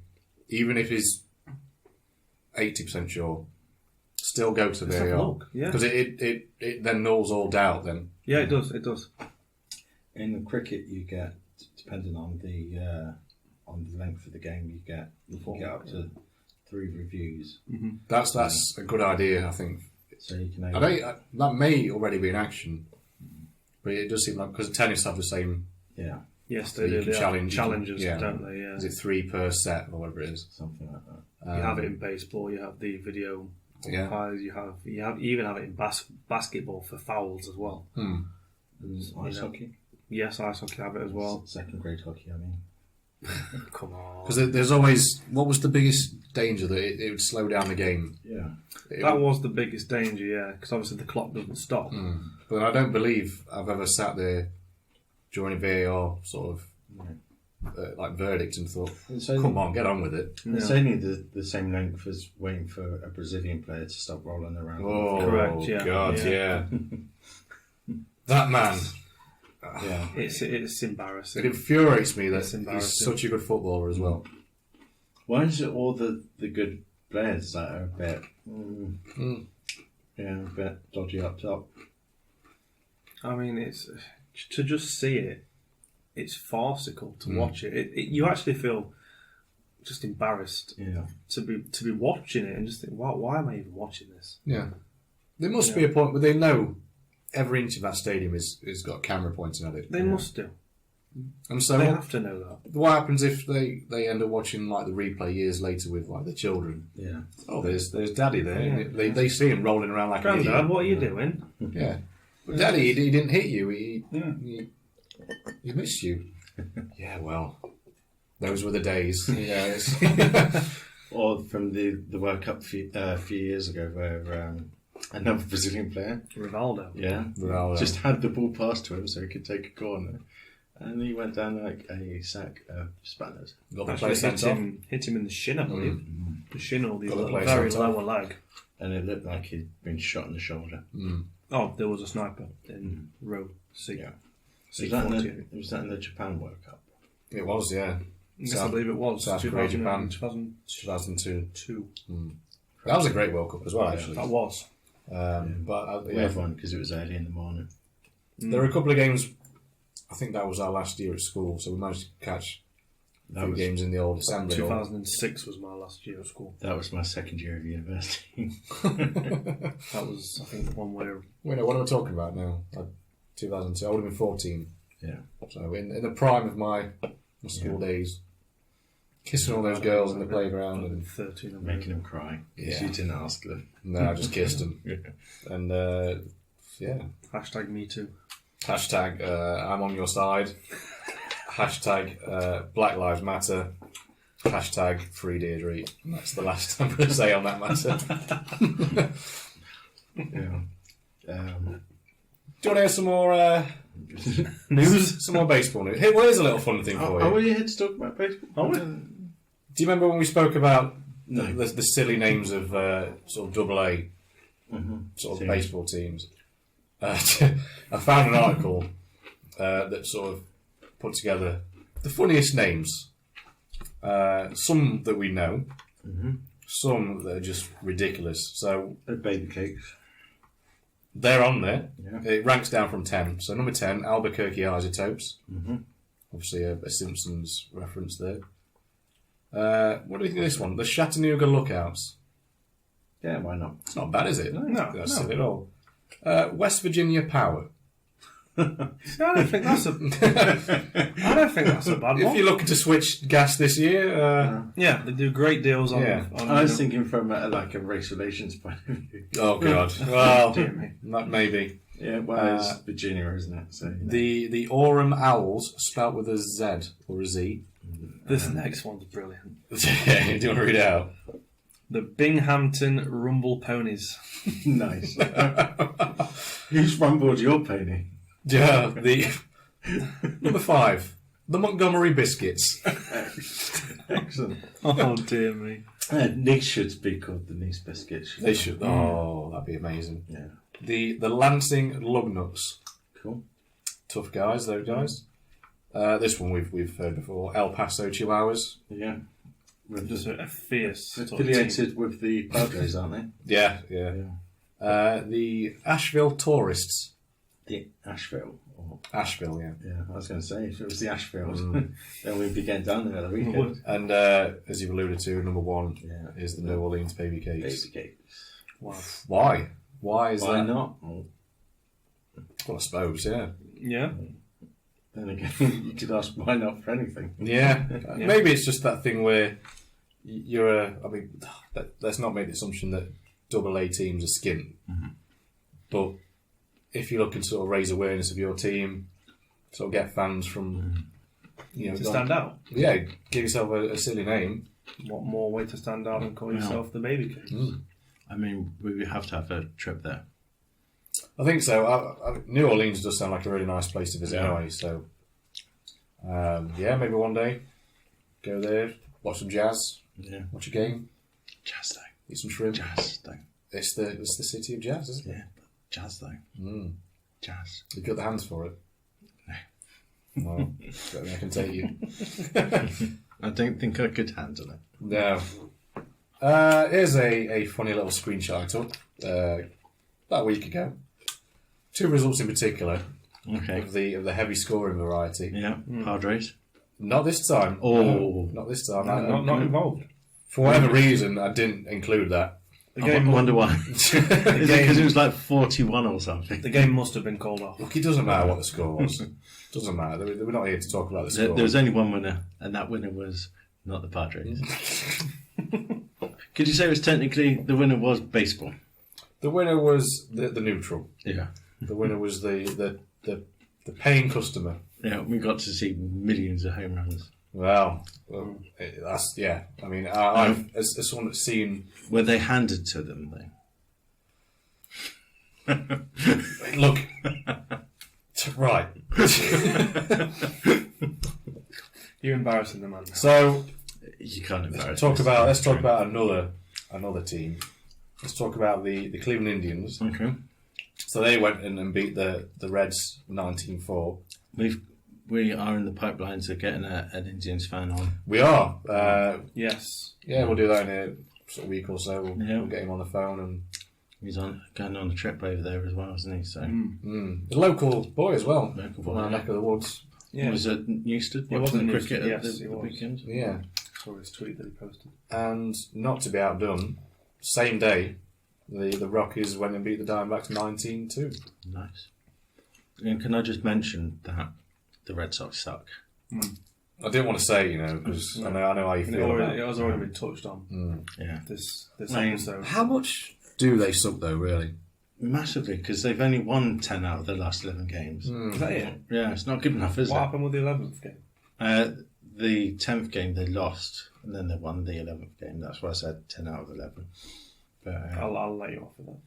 even if he's 80% sure. Still go to Let's have a VAR look, yeah. because it then nulls all doubt. Then Yeah, it does. It does. In cricket, you get, depending on the length of the game, you get up to 3 reviews. that's a good idea. I think. So you can. That may already be in action, but it does seem like because tennis have the same. Yeah, Yes, So they you do. can They challenge, have challenges, yeah. don't they? Yeah. Is it 3 per set or whatever it is? something like that. You have it in baseball. You have the video Yeah. umpires. You even have it in basketball for fouls as well. And You ice know. hockey, Yes, ice hockey have it as well. second grade hockey. I mean, Come on. Because there's always what was the biggest danger that it would slow down the game. yeah. That was the biggest danger, yeah, because obviously the clock doesn't stop. But I don't believe I've ever sat there during a VAR sort of like verdict and thought, It's "Come on, get on with it." It's only the same length as waiting for a Brazilian player to stop rolling around. Oh, Correct, yeah. God, Yeah. yeah. That man. Yeah. It's embarrassing. It infuriates me that It's embarrassing. he's such a good footballer as well. Why is it all the good players that are a bit, a bit dodgy up top? I mean, it's to just see it. It's farcical to watch it. You actually feel just embarrassed Yeah. to be watching it and just think, wow, why am I even watching this? Yeah. There must be a point where they know every inch of that stadium is got a camera pointing at it. They must do. And so They have to know that. what happens if they end up watching like the replay years later with like the children? Yeah. Oh, there's Daddy there. They see him rolling around like an Grandad, idiot. what are you doing? Yeah. But Daddy, he didn't hit you. He missed you. Yeah, well, those were the days. Yeah. Or from the World Cup a few years ago where another Brazilian player, Rivaldo. Ronaldo. just had the ball passed to him so he could take a corner. And he went down like a sack of spanners. got the Actually place sent off. hit him in the shin, I believe. The shin or the Got the little, place very sent off. lower leg. And it looked like he'd been shot in the shoulder. Oh, there was a sniper in row C. Yeah. C40. Was that in the Japan World Cup? It was, yeah. Yes, I believe it was. South Korea, Japan. 2002. 2002. That was a great World Cup as well, actually. That was. But We had one because it was early in the morning. there were a couple of games. I think that was our last year at school, so we managed to catch a few games in the old assembly hall. 2006 was my last year at school. That was my second year of university. That was, I think, the one where... Wait, no, what am I talking about now? 2002. I would have been 14. Yeah. So in the prime of my school days, kissing all those girls in the playground and 13 and Making them cry. Because you didn't ask them. no, I just kissed them. And yeah. Hashtag me too. Hashtag I'm on your side. Hashtag Black Lives Matter. Hashtag Free Deirdre. And that's the last I'm going to say on that matter. Yeah. Do you want to hear some more news? Some more baseball news. Hey, well, here's a little fun thing for you. Are we here to talk about baseball? Do you remember when we spoke about No. the silly names of sort of double A sort of Teams. baseball teams? I found an article that sort of put together the funniest names. Some that we know, some that are just ridiculous. So Baby cakes. they're on there. Yeah. It ranks down from 10. So number 10, Albuquerque Isotopes. Obviously a Simpsons reference there. What do you think of this one? The Chattanooga Lookouts. Yeah, why not? It's not bad, is it? No, That's no. silly at all. West Virginia Power. I don't think that's a bad If one. you're looking to switch gas this year, Yeah, they do great deals on... Yeah. on I was thinking from like a race relations point of view. oh god, well, Dear me. maybe Yeah, well, it's Virginia, isn't it? So, the Orem Owls, spelt with a Z or a Z. This next one's brilliant. Yeah, do you want to read it out? The Binghamton Rumble Ponies. nice. Who's rumbled your pony? Yeah, the number 5, the Montgomery Biscuits. Excellent. Oh, dear me. Nice should be called the Nice Biscuits. They should. Oh, that'd be amazing. Yeah. The Lansing Lugnuts. Cool. Tough guys, those guys. This one we've heard before. El Paso Chihuahuas. Yeah. Just a fierce sort of team. Affiliated with the Padres, aren't they? Yeah. The Asheville Tourists. The Asheville. Or, Asheville, yeah. yeah, I was going to say, if it was the Asheville, then we'd be getting down there at the weekend. And as you've alluded to, number 1 Yeah. is the New Orleans Baby Cakes. Baby cakes. Wow. Why? Why is Why that? not? Well, Well, I suppose, yeah. Yeah. then again, you could ask why not for anything. Yeah. Maybe it's just that thing where you're a... I mean, let's not make the assumption that double A teams are skint. But if you're looking to sort of raise awareness of your team, sort of get fans from... You know, To stand out. Yeah, give yourself a silly name. What more way to stand out than call yourself the Baby Cakes? I mean, we would have to have a trip there. I think so. New Orleans does sound like a really nice place to visit anyway, so... maybe one day, go there, watch some jazz, Yeah. watch a game, Jazz though. eat some shrimp. Jazz though. It's the city of jazz, isn't it? Yeah. Jazz though. Jazz. You've got the hands for it. Well, don't think I can take you. I don't think I could handle it. No. Here's a funny little screenshot I took about a week ago. 2 results in particular Okay. of the heavy scoring variety. Yeah. Padres. Not this time. Oh. Not this time. Not involved. For whatever reason, I didn't include that The I game, wonder why. Is it because it was like 41 or something? the game must have been called off. Look, it doesn't matter what the score was. Doesn't matter. We're not here to talk about the score. There was only one winner, and that winner was not the Padres. Could you say it was technically the winner was baseball? The winner was the neutral. Yeah. The winner was the paying customer. Yeah, we got to see millions of home runs. Well, that's yeah. I mean, I've as someone that's seen. Were they handed to them, though? Look, right. You're embarrassing the man. So You can't embarrass let's talk about another team. Let's talk about the Cleveland Indians. Okay. So they went in and beat the Reds 19-4. We are in the pipeline to getting an Indians fan on. We are. Yes. Yeah, we'll do that in a sort of week or so. Yeah. We'll get him on the phone and. He's going on a trip over there as well, isn't he? So The local boy as well. Local From boy, our yeah. neck of the woods. he Yeah. was at Newstead He was watching at the Newstead, cricket yes, at he the was. weekend. Yeah. Saw his tweet that he posted. And not to be outdone, same day, the Rockies went and beat the Diamondbacks 19-2. Nice. And can I just mention that the Red Sox suck? I didn't want to say, because I know how you And feel about it it. has already been touched on Yeah. this I mean, episode. How much do they suck, though, really? Massively, because they've only won 10 out of the last 11 games. Is that it? Yeah, it's not good enough, is What it? happened with the 11th game? The 10th game they lost, and then they won the 11th game. That's why I said 10 out of 11. But I'll let you off with that.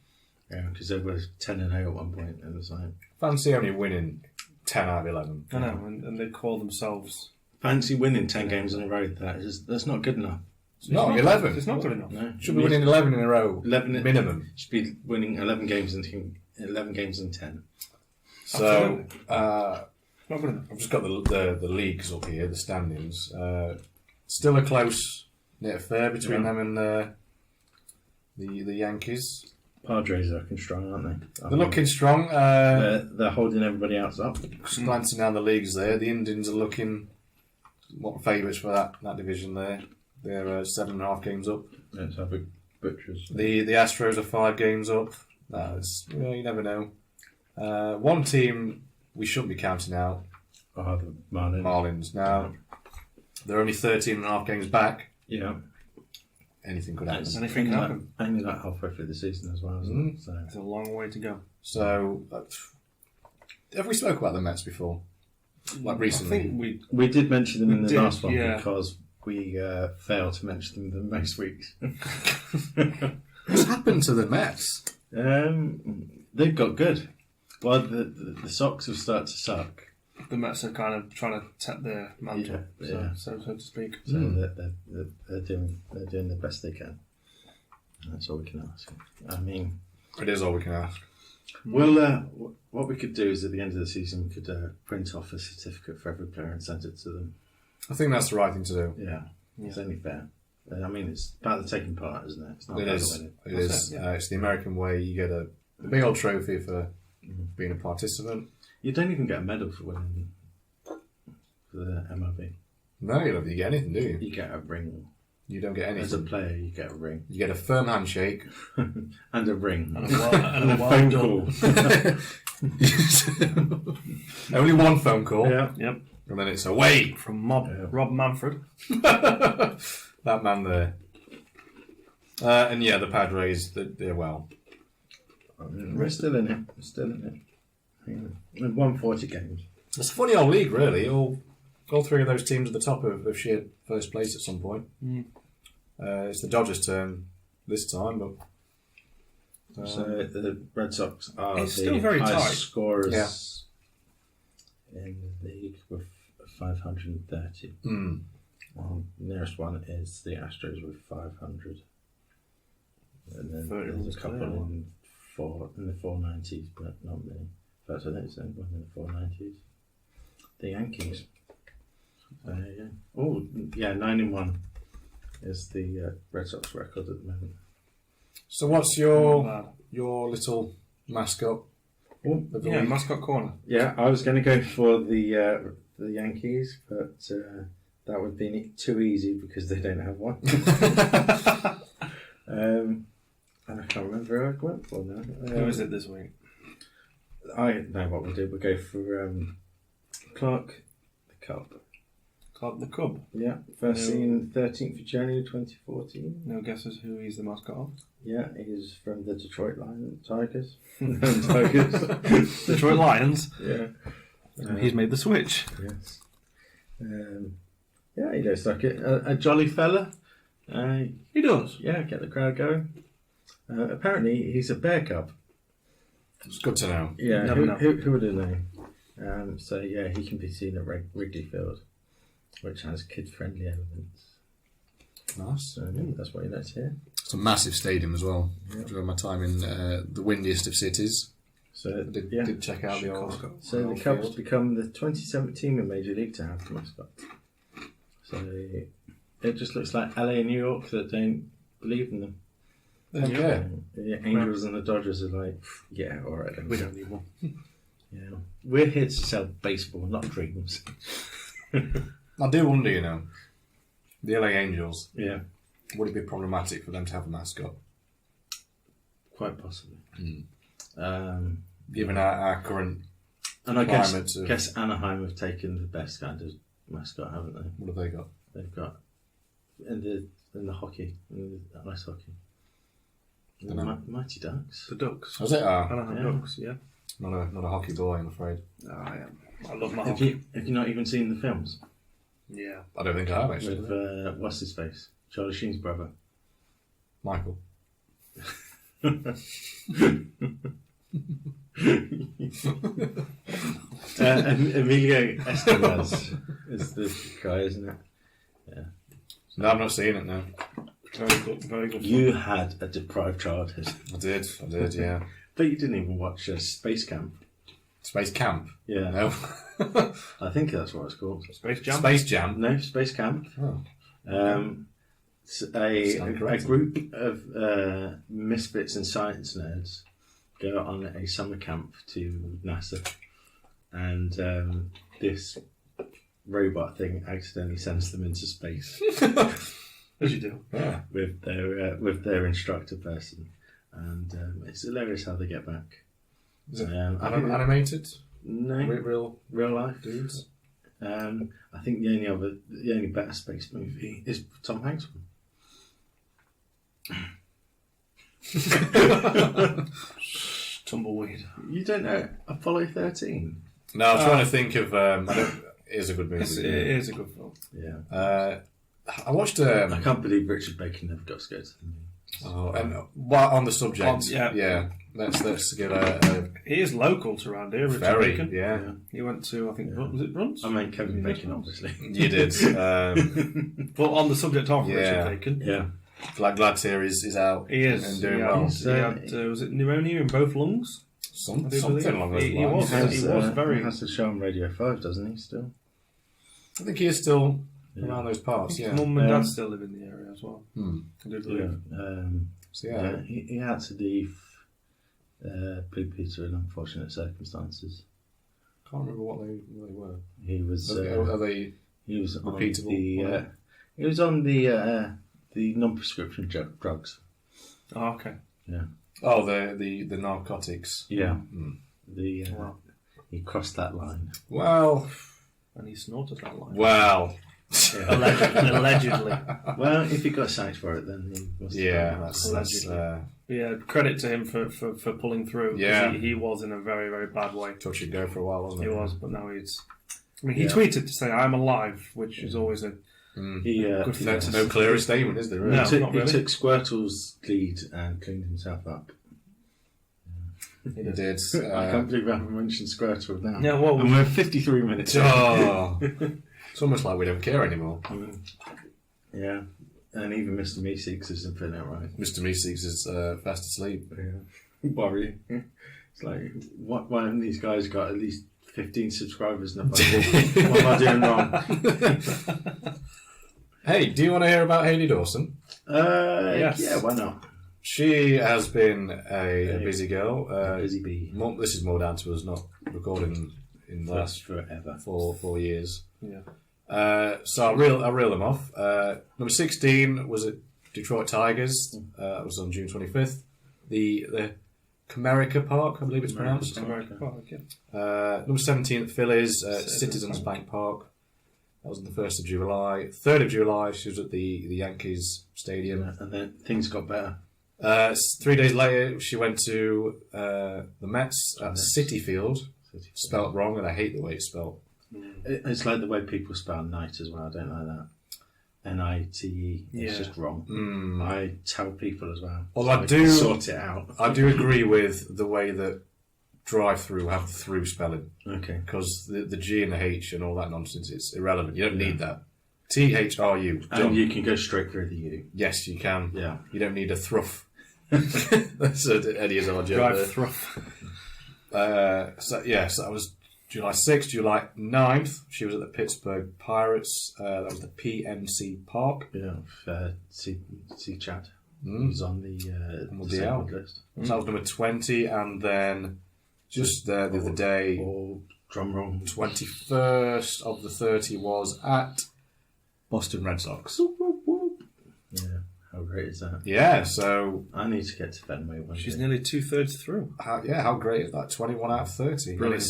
yeah, because they were 10-0 at one point, and it was like Fancy only winning 10 out of 11. I know, and they call themselves. fancy winning 10 games in a row. That's not good enough. It's not 11. It's not good enough. No, Should be winning 11 in a row. 11 minimum. Should be winning 11 games in 10. So, Not good enough. I've just got the leagues up here, the standings. Still a close knit affair between them and the Yankees. Padres are looking strong, aren't they? They're looking strong. They're holding everybody else up. Just glancing down the leagues there, the Indians are looking favourites for that division there. They're 7.5 games up. Let's have a butchers. The Astros are 5 games up. You never know. One team we shouldn't be counting out. Oh, the Marlins. Marlins. Now, they're only 13.5 games back. Yeah. Anything could happen. Anything can happen. Only like halfway through the season as well, isn't it? So, It's a long way to go. So, have we spoke about the Mets before? Like recently? I think we did mention them in the did, last one yeah. because we failed to mention them most weeks. What's happened to the Mets? They've got good. Well, the Sox have started to suck. the Mets are kind of trying to tap their mantle, Yeah. so to speak. So they're doing the best they can. That's all we can ask. I mean, It is all we can ask. well, what we could do is at the end of the season we could print off a certificate for every player and send it to them. I think that's the right thing to do. Yeah, it's only fair. I mean, it's about the taking part, isn't it? It's not It about is. the winning. It is. It's the American way. You get a big old trophy for being a participant. You don't even get a medal for winning for the MLB. No, you don't get anything, do you? You get a ring. You don't get As a anything. player, you get a ring. You get a firm handshake. And a ring. And a phone wild call. Only one phone call. Yeah. Yep, And then it's away. from Rob Manfred. That man there. And yeah, the Padres, they're well. We're still in it. We're still in it. Yeah. We've won 40 games. It's a funny old league, really. All three of those teams at the top of sheer first place at some point. It's the Dodgers' turn this time, but So the Red Sox are It's the still very highest tight. scorers in the league with 530. Nearest one is the Astros with 500. And then 30 there's was a couple clear. in the 490s, but not many. That's I think it's only one in the 490s. The Yankees. Oh, yeah, 9-1 is the Red Sox record at the moment. So what's your little mascot? Oh, of the Yeah, league? mascot corner. yeah, I was going to go for the Yankees, but that would be too easy because they don't have one. And I can't remember who I went for now. Who is it this week? I know what we'll do. We'll go for Clark the Cub. Clark the Cub. Yeah, first seen 13th of January 2014. No guesses who he's the mascot of? Yeah, he's from the Detroit Tigers. Tigers. Detroit Lions. Yeah. He's made the switch. Yes. Yeah, he looks like a jolly fella. He does. Yeah, get the crowd going. Apparently, he's a bear cub. It's good to know. Yeah, Never know. who would have known? So, yeah, he can be seen at Wrigley Field, which has kid-friendly elements. Nice. So, that's what you notice here. It's a massive stadium as well. Yeah. During my time in the windiest of cities, So, I did check out the old. So old the Cubs field. become the 27th team in Major League to have the mascot. So it just looks like LA and New York that don't believe in them. Yeah. The Angels and the Dodgers are like, yeah, all right. Then. We don't need one. Yeah, we're here to sell baseball, not dreams. I do wonder, the LA Angels, Yeah, would it be problematic for them to have a mascot? quite possibly. Given our current And I climate of- guess Anaheim have taken the best kind of mascot, haven't they? what have they got? They've got in the hockey, in the ice hockey. The Dunno. Mighty Ducks. The Ducks. Was it? Anaheim Yeah. Ducks, yeah. Not a hockey boy, I'm afraid. I am. I love my Have hockey. you not even seen the films Yeah. I don't think I have actually. with what's his face, Charlie Sheen's brother? Michael. Emilio Estevez is the guy, isn't it? No, I've not seen it now. Very good. Very good. You had a deprived childhood, I did, yeah. but you didn't even watch Space Camp. Space Camp? Yeah, No. I think that's what it's called. Space Jam. Space Jam? No, Space Camp. Oh. It's a Sound correct. group of misfits and science nerds go on a summer camp to NASA, and this robot thing accidentally sends them into space As you do. Yeah. with their instructor person, and it's hilarious how they get back. Is it I think animated? no Real real life. dudes? I think the only better space movie is Tom Hanks one. Tumbleweed. You don't know Apollo 13? No, I'm trying to think of. It is a good movie. It is a good film. Yeah. I watched. I can't believe Richard Bacon never got to go to the movie. And while on the subject, yeah. let's give a He is local to around here, Richard very Bacon. yeah. He went to, I think, was it Bruns? I mean, Kevin Bacon, obviously. You did. But on the subject of Yeah. Richard Bacon, Yeah. Glad to hear is out. he is. and doing he well. had, he had, was it pneumonia in both lungs? Something I do believe. along those He lines. was. He was very- He has to show on Radio 5, doesn't he, still? I think he is still Yeah. around those parts. His Yeah. mum and dad still live in the area as well. I do believe. So, Yeah, he had to leave Blue Peter in unfortunate circumstances. Can't remember what they were. He was Are they? he was on repeatable? he was on the non-prescription drugs. Oh, okay. Yeah. Oh, the narcotics. Yeah. Hmm. Wow. He crossed that line. Well, And he snorted that line. well. Allegedly. Well, if he got sacked for it, then he must have Yeah, done that. that's Allegedly. Yeah, credit to him for pulling through. 'Cause Yeah. He was in a very, very bad way. touch and go for a while, wasn't He it? was, but now he's... I mean, he Yeah. tweeted to say, "I'm alive," which is always a He, good thing. That's no clearer statement, is there? Really? No. he not took, really. he took Squirtle's lead and cleaned himself up. He did. I can't believe I haven't mentioned Squirtle now. Yeah, well, and we're 53 minutes in. Oh, it's almost like we don't care anymore. Yeah, and even Mr. Meeseeks isn't feeling it right. Mr. Meeseeks is fast asleep. Yeah. Worry. It's like, why haven't these guys got at least 15 subscribers? And what am I doing wrong? Hey, do you want to hear about Hayley Dawson? Yes. Yeah, why not? She has been a busy girl. Busy bee. This is more down to us not recording in the last Forever. 4 years. yeah. So I'll reel them off. Number 16 was at Detroit Tigers. That was on June 25th. the Comerica Park, I believe it's pronounced. American Park, yeah. Number 17 at Phillies, Citizens Bank Park. That was on the 1st of July. 3rd of July, she was at the Yankees Stadium. And then things got better. 3 days later, she went to the Mets at Citi Field. Spelt wrong, and I hate the way it's spelt. It's like the way people spell night as well. I don't like that. N-I-T-E. It's just wrong. I tell people as well. Well, so I do sort it out. I do agree with the way that drive-through have the through spelling. Okay. Because the G and the H and all that nonsense, it's irrelevant. You don't need that. T-H-R-U. And you can go straight through the U. Yes, you can. Yeah. You don't need a thruff. That's Eddie Izzard joke. Drive thruff. So that was July 6th. July 9th, she was at the Pittsburgh Pirates. That was the PNC Park. Yeah. See Chad. He's on the disabled list. So that was number 20. And then just the other day, Or drum roll. 21st of the 30 was at Boston Red Sox. Yeah. How great is that? Yeah, so I need to get to Fenway one She's day. nearly 2/3 through. how great is that? 21 out of 30. Brilliant.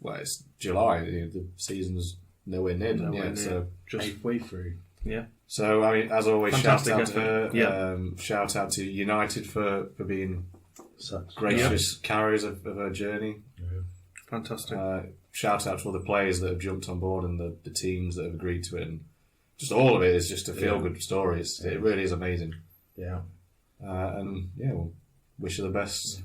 It's July. The season's nowhere near done Nowhere yet. near. So, Just halfway through. yeah. so I mean, as always, Fantastic shout out to her. effort. Yeah. Shout out to United for being Sucks. gracious carriers of her journey. Fantastic. Shout out to all the players that have jumped on board and the teams that have agreed to it. And just all of it is just a feel-good story. It really is amazing. Yeah. And yeah, we'll wish her the best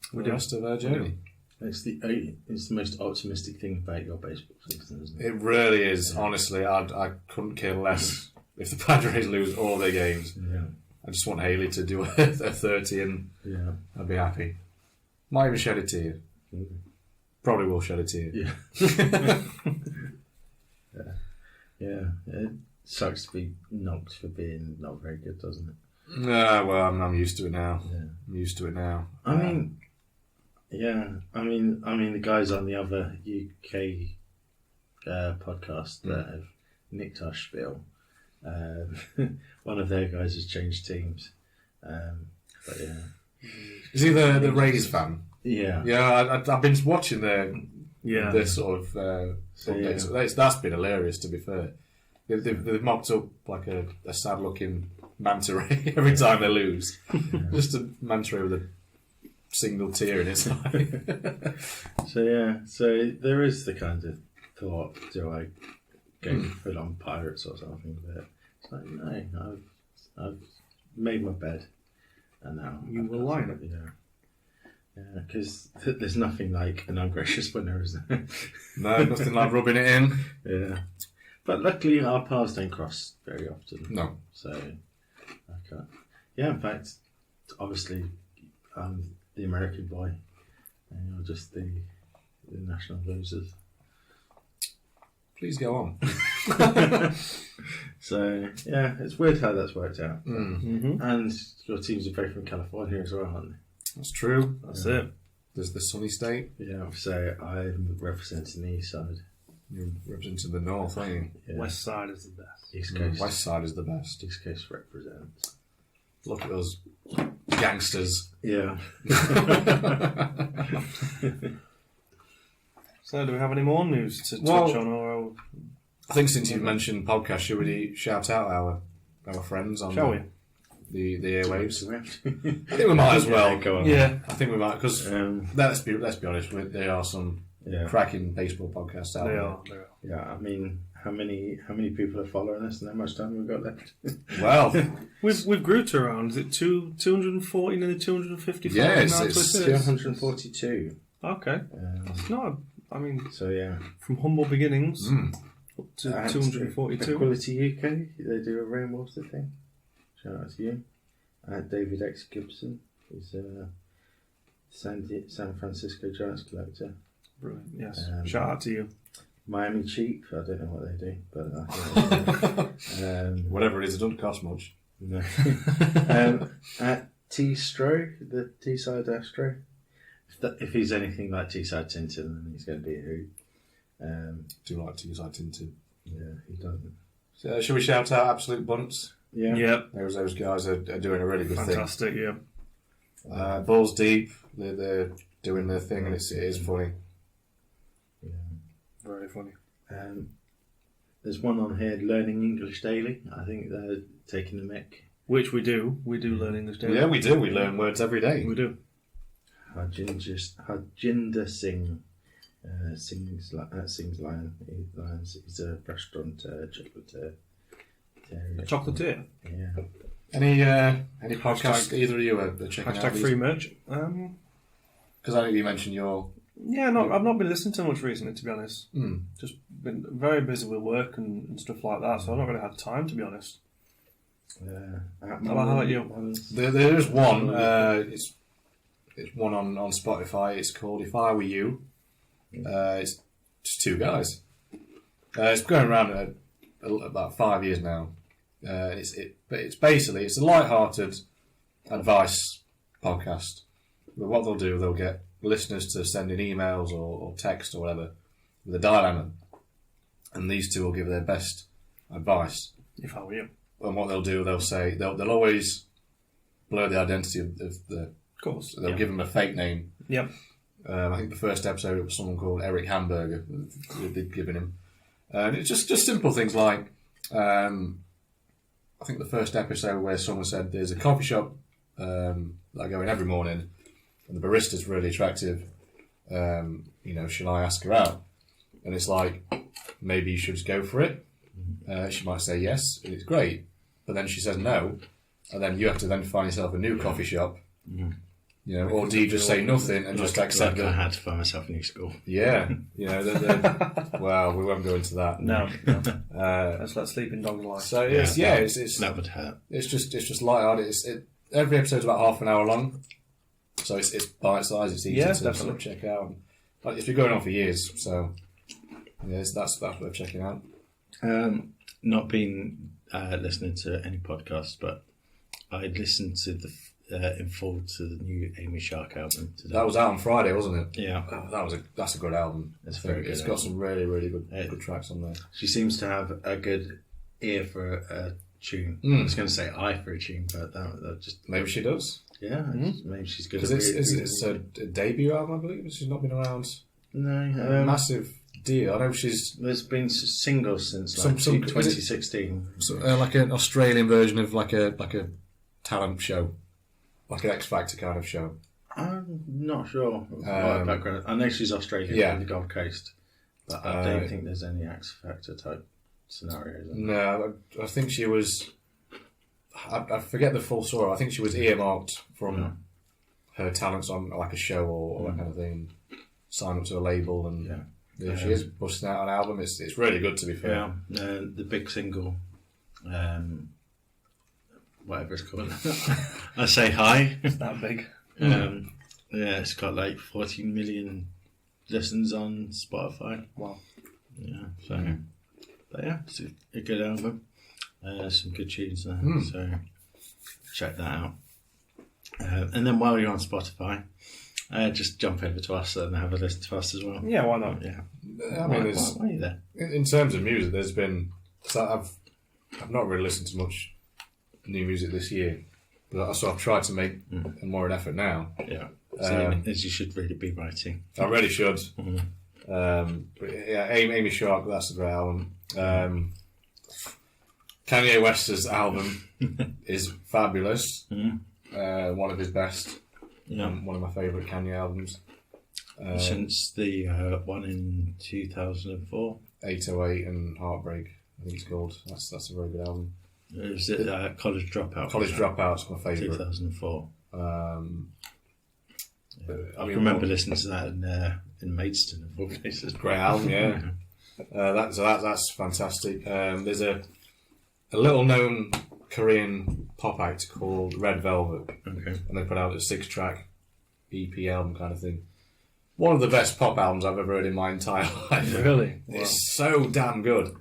for the do. rest of her journey. It's the most optimistic thing about your baseball season, isn't it? It really is. Honestly, I couldn't care less if the Padres lose all their games. Yeah. I just want Hayley to do a 30 and Yeah. I'd be happy. Might even shed a tear. Probably will shed a tear. Yeah. Yeah. It sucks to be knocked for being not very good, doesn't it? Well, I'm used to it now. Yeah. I'm used to it now. I mean, the guys on the other UK podcast that have nicked our spiel. One of their guys has changed teams. But yeah. Is he the Rays fan? Yeah. Yeah, I've been watching their sort of So, updates. That's been hilarious, to be fair. They've mocked up like a sad-looking manta ray every time they lose. Just a manta ray with a single tear in its eye. So there is the kind of thought, do I go full on Pirates or something? But it's like, no, I've made my bed, and now You I've will got lie to- Yeah, because there's nothing like an ungracious winner, is there? No, nothing like rubbing it in. Yeah, but luckily our paths don't cross very often. No. So I can't. Yeah, in fact, obviously, I'm the American boy, and you're just the national losers. Please go on. So yeah, it's weird how that's worked out. Mm-hmm. And your teams are both from California as well, aren't they? That's true. That's it. There's the sunny state. Yeah, so I'm representing the east side. You're representing the north, aren't you? Yeah. West side is the best. East Coast. West side is the best. East Coast represents. Look at those gangsters. Yeah. So, do we have any more news to Well, touch on? Or I think since you've mentioned podcast, should we shout out our friends on shall we? the airwaves? Do we have I to? think we might as well. Yeah, go on. Yeah. I think we might, because let's be honest, there are some Yeah. cracking baseball podcasts out They there. are. Yeah, I mean, how many people are following us and how much time we've got left? Well, We've grew to around, is it 240, nearly 250 Yeah, followers it's- now, it's Twitter? 242. Okay. It's not, I mean, So yeah. from humble beginnings up to At 242. Equality UK, they do a rainwater thing. Shout out to you. David X. Gibson, who's a San Francisco Giants collector. Brilliant, yes. Shout out to you. Miami Cheap, I don't know what they do, but whatever it is, it doesn't cost much. no. At T-Stro, the T-Side Astro. If he's anything like T-Side Tintin, then he's going to be a who. Do like to use that into. Yeah, he doesn't. So, should we shout out Absolute Bunts? Yeah. Yep. Those guys are doing a really good Fantastic, yeah. Balls Deep, they're doing their thing, and it is funny. Yeah. Very funny. There's one on here, Learning English Daily. I think they're taking the mick. Which we do. We do learn English daily. Yeah, we do. We learn words every day. We do. Harjinder Singh sings Lions. He's a restaurant chocolatier. A chocolatier. Yeah. Any podcasts either of you are checking out? Hashtag free merch. Because I know you mentioned your... Yeah, I've not been listening to much recently, to be honest. Mm. Just been very busy with work and stuff like that, so I've not really had time, to be honest. How about you? There is one. It's one on Spotify. It's called If I Were You. It's just two guys. It's going around about 5 years now. But it's basically it's a light-hearted advice podcast. But what they'll do, they'll get listeners to send in emails or text or whatever with a dilemma, and these two will give their best advice. If I were you. And what they'll do, they'll say they'll always blur the identity of the. Of course. They'll give them a fake name. Yep. I think the first episode it was someone called Eric Hamburger they'd given him. And it's just simple things like I think the first episode where someone said there's a coffee shop that I go in every morning and the barista's really attractive. Shall I ask her out? And it's like, maybe you should just go for it. She might say yes, and it's great. But then she says no, and then you have to then find yourself a new coffee shop. Or do you just say nothing and just accept I had to find myself a new school. Yeah. Well, we won't go into that. No. Let's let sleeping dogs lie. So it's that would hurt. It's just light-hearted. Every episode's about half an hour long, so it's bite-sized. It's easy to sort of check out. Like, it's been going on for years, so that's worth checking out. Not been listening to any podcasts, but I listened to in full to the new Amy Shark album today. That was out on Friday, wasn't it? Yeah. That's a good album. It's very good. It's got some really, really good tracks on there. She seems to have a good ear for a tune. I was going to say eye for a tune, but that just... Maybe she does. Yeah, maybe she's good. Because it's a debut album, I believe. She's not been around. No. Massive deal. I know there's been singles since 2016. Like an Australian version of like a talent show. Like an X Factor kind of show. I'm not sure of her background. I know she's Australian from the Gold Coast, but I don't think there's any X Factor type scenarios. No, I think she was. I forget the full story. I think she was earmarked from her talents on like a show or that kind of thing. Signed up to a label and she is busting out an album. It's really good, to be fair. Yeah, the big single. Whatever it's called. I Say Hi. It's that big. It's got like 14 million listens on Spotify. Wow. Yeah, so... But yeah, it's a good album. Some good tunes there, so check that out. And then while you're on Spotify, just jump over to us and have a listen to us as well. Yeah, why not? Yeah. I mean, why are you there? In terms of music, there's been... So I've not really listened to much new music this year, but so I've tried to make more an effort now. Yeah, as you should really be writing. I really should. But yeah, Amy Shark, that's a great album. Kanye West's album is fabulous. One of his best. One of my favourite Kanye albums. Since the one in 2004, 808 and Heartbreak, I think it's called. That's a very good album. Is it College Dropout? College Dropout's my favourite. 2004. I remember listening to that in Maidstone of all places. Great album, yeah. That's fantastic. There's a little known Korean pop act called Red Velvet, and they put out a 6-track EP album kind of thing. One of the best pop albums I've ever heard in my entire life. Really? It's so damn good.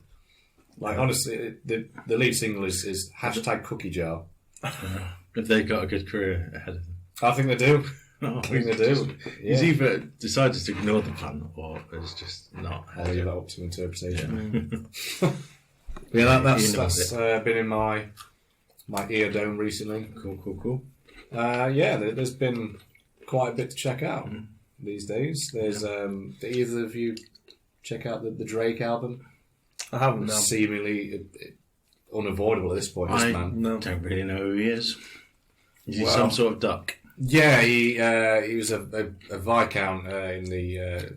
Like, honestly, the lead single is #CookieJar. Have they got a good career ahead of them? I think they do. I think they do. He's either decided to ignore the pun or is just not. I'll leave that up to interpretation. But yeah, that's been in my ear dome recently. Cool. There's been quite a bit to check out these days. There's do either of you check out the Drake album? I haven't. No. Seemingly unavoidable at this point. This man. No. Don't really know who he is. Is he some sort of duck? Yeah, he was a viscount in the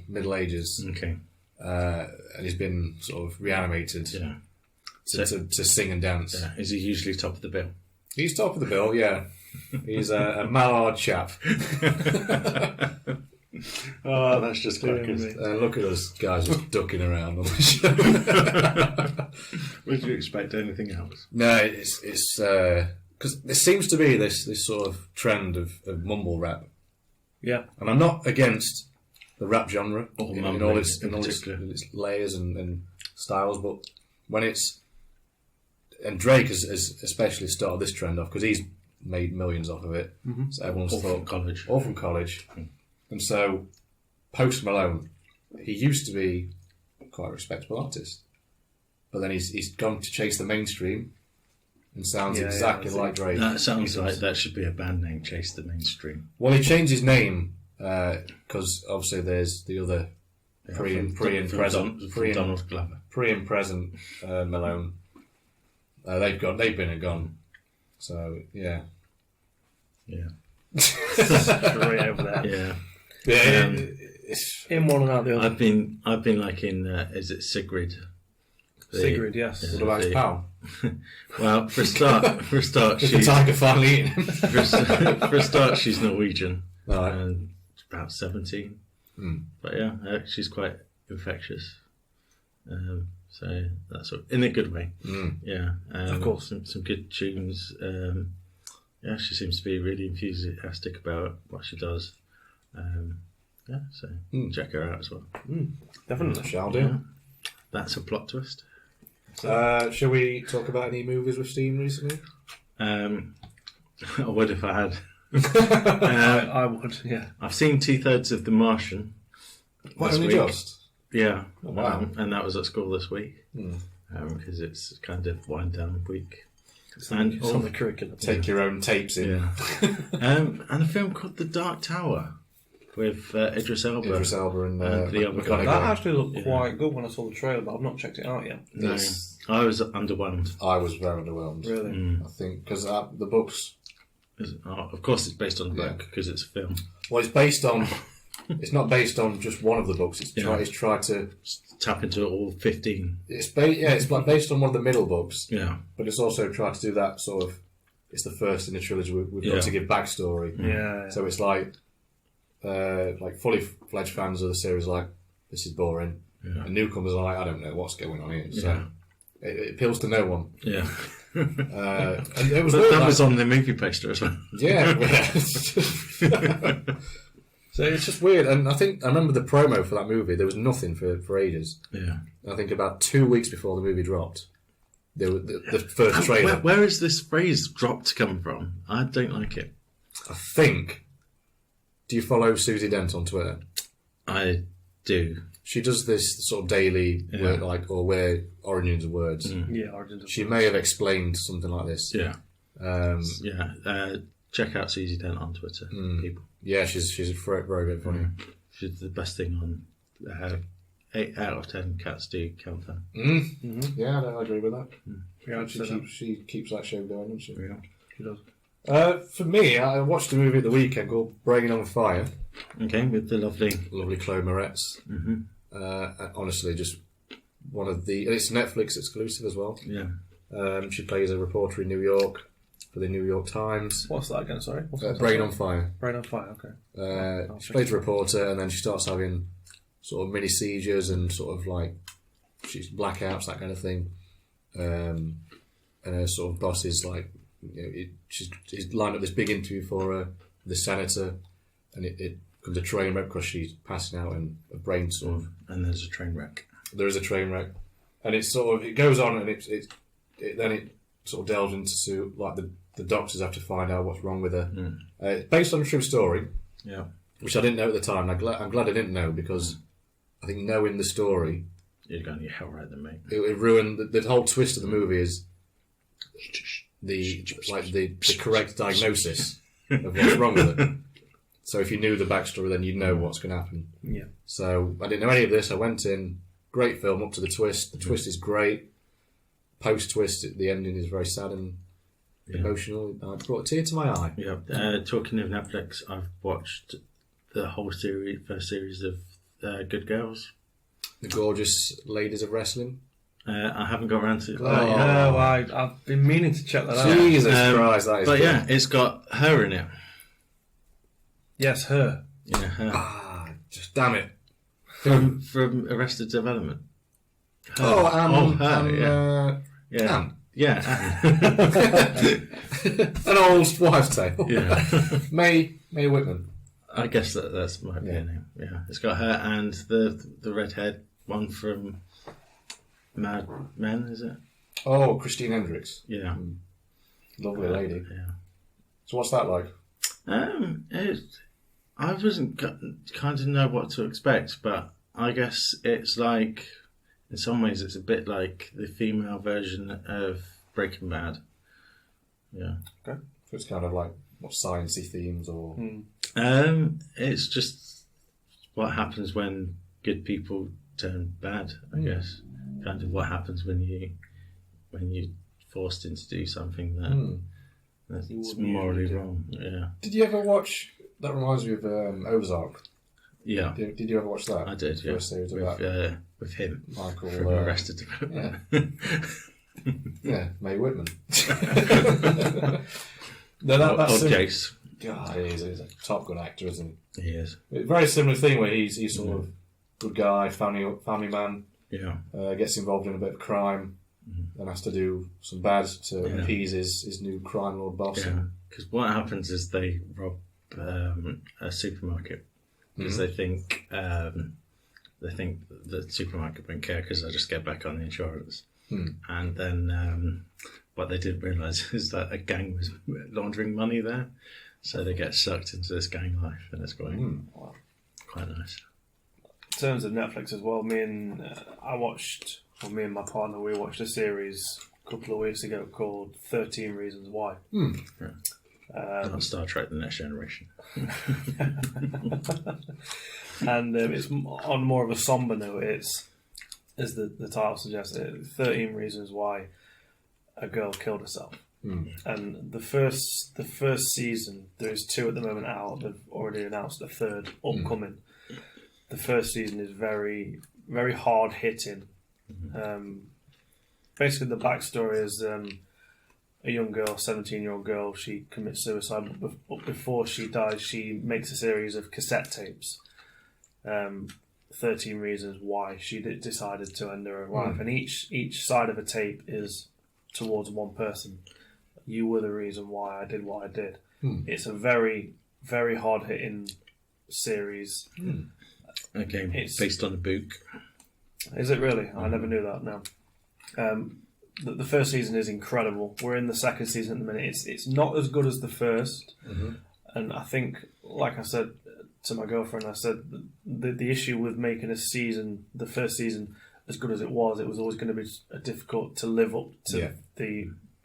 Middle Ages. Okay. And he's been sort of reanimated to sing and dance. Yeah. Is he usually top of the bill? He's top of the bill, yeah. He's a mallard chap. Oh, that's just crackers. Look at us guys just ducking around on the show. Would you expect anything else? No, it's because there seems to be this sort of trend of mumble rap. Yeah. And I'm not against the rap genre Or in mumbling all its in layers and styles, but when it's... And Drake has especially started this trend off because he's made millions off of it. Mm-hmm. So everyone's All from college. All from college. And so Post Malone, he used to be quite a respectable artist. But then he's gone to chase the mainstream and sounds exactly like Drake. That sounds like that should be a band name, Chase the Mainstream. Well, he changed his name because obviously there's the other pre and present Donald Glover. Pre and present Malone. They've been and gone. So yeah. Straight over there. Yeah. It's In one and out the other. I've been like in is it Sigrid? Sigrid, yes. what about his pal? Well, for a start, Is the she's tiger finally eating him? for a start she's Norwegian Right. and about 17. But yeah, she's quite infectious. So that's in a good way. Yeah, Of course. some good tunes. Yeah, she seems to be really enthusiastic about what she does. So check her out as well. Definitely. Shall do. Yeah. That's a plot twist. Shall we talk about any movies we've seen recently? I would if I had. I would, yeah. I've seen 2/3 of The Martian. What, this only week. just? Yeah. Oh, wow. And that was at school this week. Because it's kind of wind down week. And It's on the curriculum. Take your own tapes in. yeah. And a film called The Dark Tower with Idris Elba. Idris Elba and the other guy. McConaughey. That actually looked quite good when I saw the trailer, but I've not checked it out yet. No, Yes. I was underwhelmed. I was very underwhelmed. Really? I think because the books. Of course, it's based on a book because it's a film. Well, it's based on. It's not based on just one of the books. It's tried to. Tap into all 15. It's like based on one of the middle books. Yeah. But it's also tried to do that sort of. It's the first in the trilogy. We've got to give backstory. Yeah. So it's like fully fledged fans of the series like this is boring. Yeah. And newcomers are like I don't know what's going on here. So it appeals to no one. Yeah. And it was But weird, that like- was on the movie poster as well. Yeah. So it's just weird, and I remember the promo for that movie. There was nothing for ages. Yeah. I think about 2 weeks before the movie dropped, there was the first trailer. Where is this phrase "dropped" come from? I don't like it. I think. Do you follow Susie Dent on Twitter? I do. She does this sort of daily word, or where origins of words. Yeah, Origins of She may have explained something like this. Yeah. Check out Susie Dent on Twitter, people. Yeah, she's very, very funny. She's the best thing on 8 out of 10 cats do countdown. Yeah, no, I agree with that. Yeah, She keeps that show going, doesn't she? Yeah. She does. For me, I watched a movie at the weekend called Brain on Fire. Okay, with the lovely. Chloe Moretz. Honestly, just one of the... And it's Netflix exclusive as well. Yeah. She plays a reporter in New York for the New York Times. What's that again, sorry? What's that? Brain on Fire. Brain on Fire, okay. She plays a reporter and then she starts having sort of mini seizures and sort of like... She's blackouts, that kind of thing. And her sort of boss is like... she's lined up this big interview for the senator, and it comes a train wreck because she's passing out and her brain sort of... And there's a train wreck. There is a train wreck, and it's sort of... It goes on and then it sort of delves into like the doctors have to find out what's wrong with her. It's based on a true story, which I didn't know at the time. I'm glad I didn't know because I think knowing the story... You're going to get hell right then, mate. It ruined... The whole twist of the movie is... the correct diagnosis of what's wrong with it. So if you knew the backstory, then you'd know what's going to happen. Yeah. So I didn't know any of this. I went in, great film up to the twist. The twist is great. Post twist, the ending is very sad and emotional. I brought a tear to my eye. Yeah. Talking of Netflix, I've watched the whole first series of Good Girls. The Gorgeous Ladies of Wrestling. I haven't got around to it. I've been meaning to check that out. Jesus Christ, that is But good. yeah, it's got her in it. Yes, her. Yeah, her. Just damn it. From Arrested Development. Her. Her, yeah. Anne. Yeah. An old wives' tale. Yeah. May Whitman. I guess that's my name. Yeah, it's got her and the redhead one from Mad Men, is it? Oh, Christine Hendricks. Yeah, Lovely lady. Yeah. So what's that like? I wasn't kind of know what to expect, but I guess it's like, in some ways, it's a bit like the female version of Breaking Bad. Yeah. Okay. So it's kind of like what sciencey themes or. It's just what happens when good people turn bad, I guess. Kind of what happens when you're forced into do something that's morally wrong. Yeah. Did you ever watch? That reminds me of Ozark. Yeah. Did you ever watch that? I did. Yeah. First series of with, that. With him. Michael. From Arrested Development. Yeah, May Whitman. Or Jace. God, he's a top good actor, isn't he? He is. Very similar thing where he's sort of good guy, family man. Yeah. Gets involved in a bit of crime, and has to do some bad to appease his new crime lord boss. Yeah. Because what happens is they rob a supermarket because they think the supermarket won't care because they'll just get back on the insurance. And then what they didn't realise is that a gang was laundering money there. So they get sucked into this gang life, and it's quite nice. In terms of Netflix as well, me and my partner, we watched a series a couple of weeks ago called 13 Reasons Why. Not Star Trek: The Next Generation. And it's on more of a somber note. It's, as the title suggests, 13 Reasons Why a Girl Killed Herself. And the first season, there's 2 at the moment out. They've already announced a third upcoming. The first season is very, very hard hitting. Basically, the backstory is a young girl, 17-year-old girl. She commits suicide, but before she dies, she makes a series of cassette tapes. 13 Reasons Why she decided to end her own life, and each side of a tape is towards one person. You were the reason why I did what I did. It's a very, very hard hitting series. Again, it's based on a book. Is it really? I never knew that. No. The first season is incredible. We're in the second season at the minute. It's not as good as the first, and I think, like I said to my girlfriend, I said the issue with making the first season, as good as it was always going to be difficult to live up to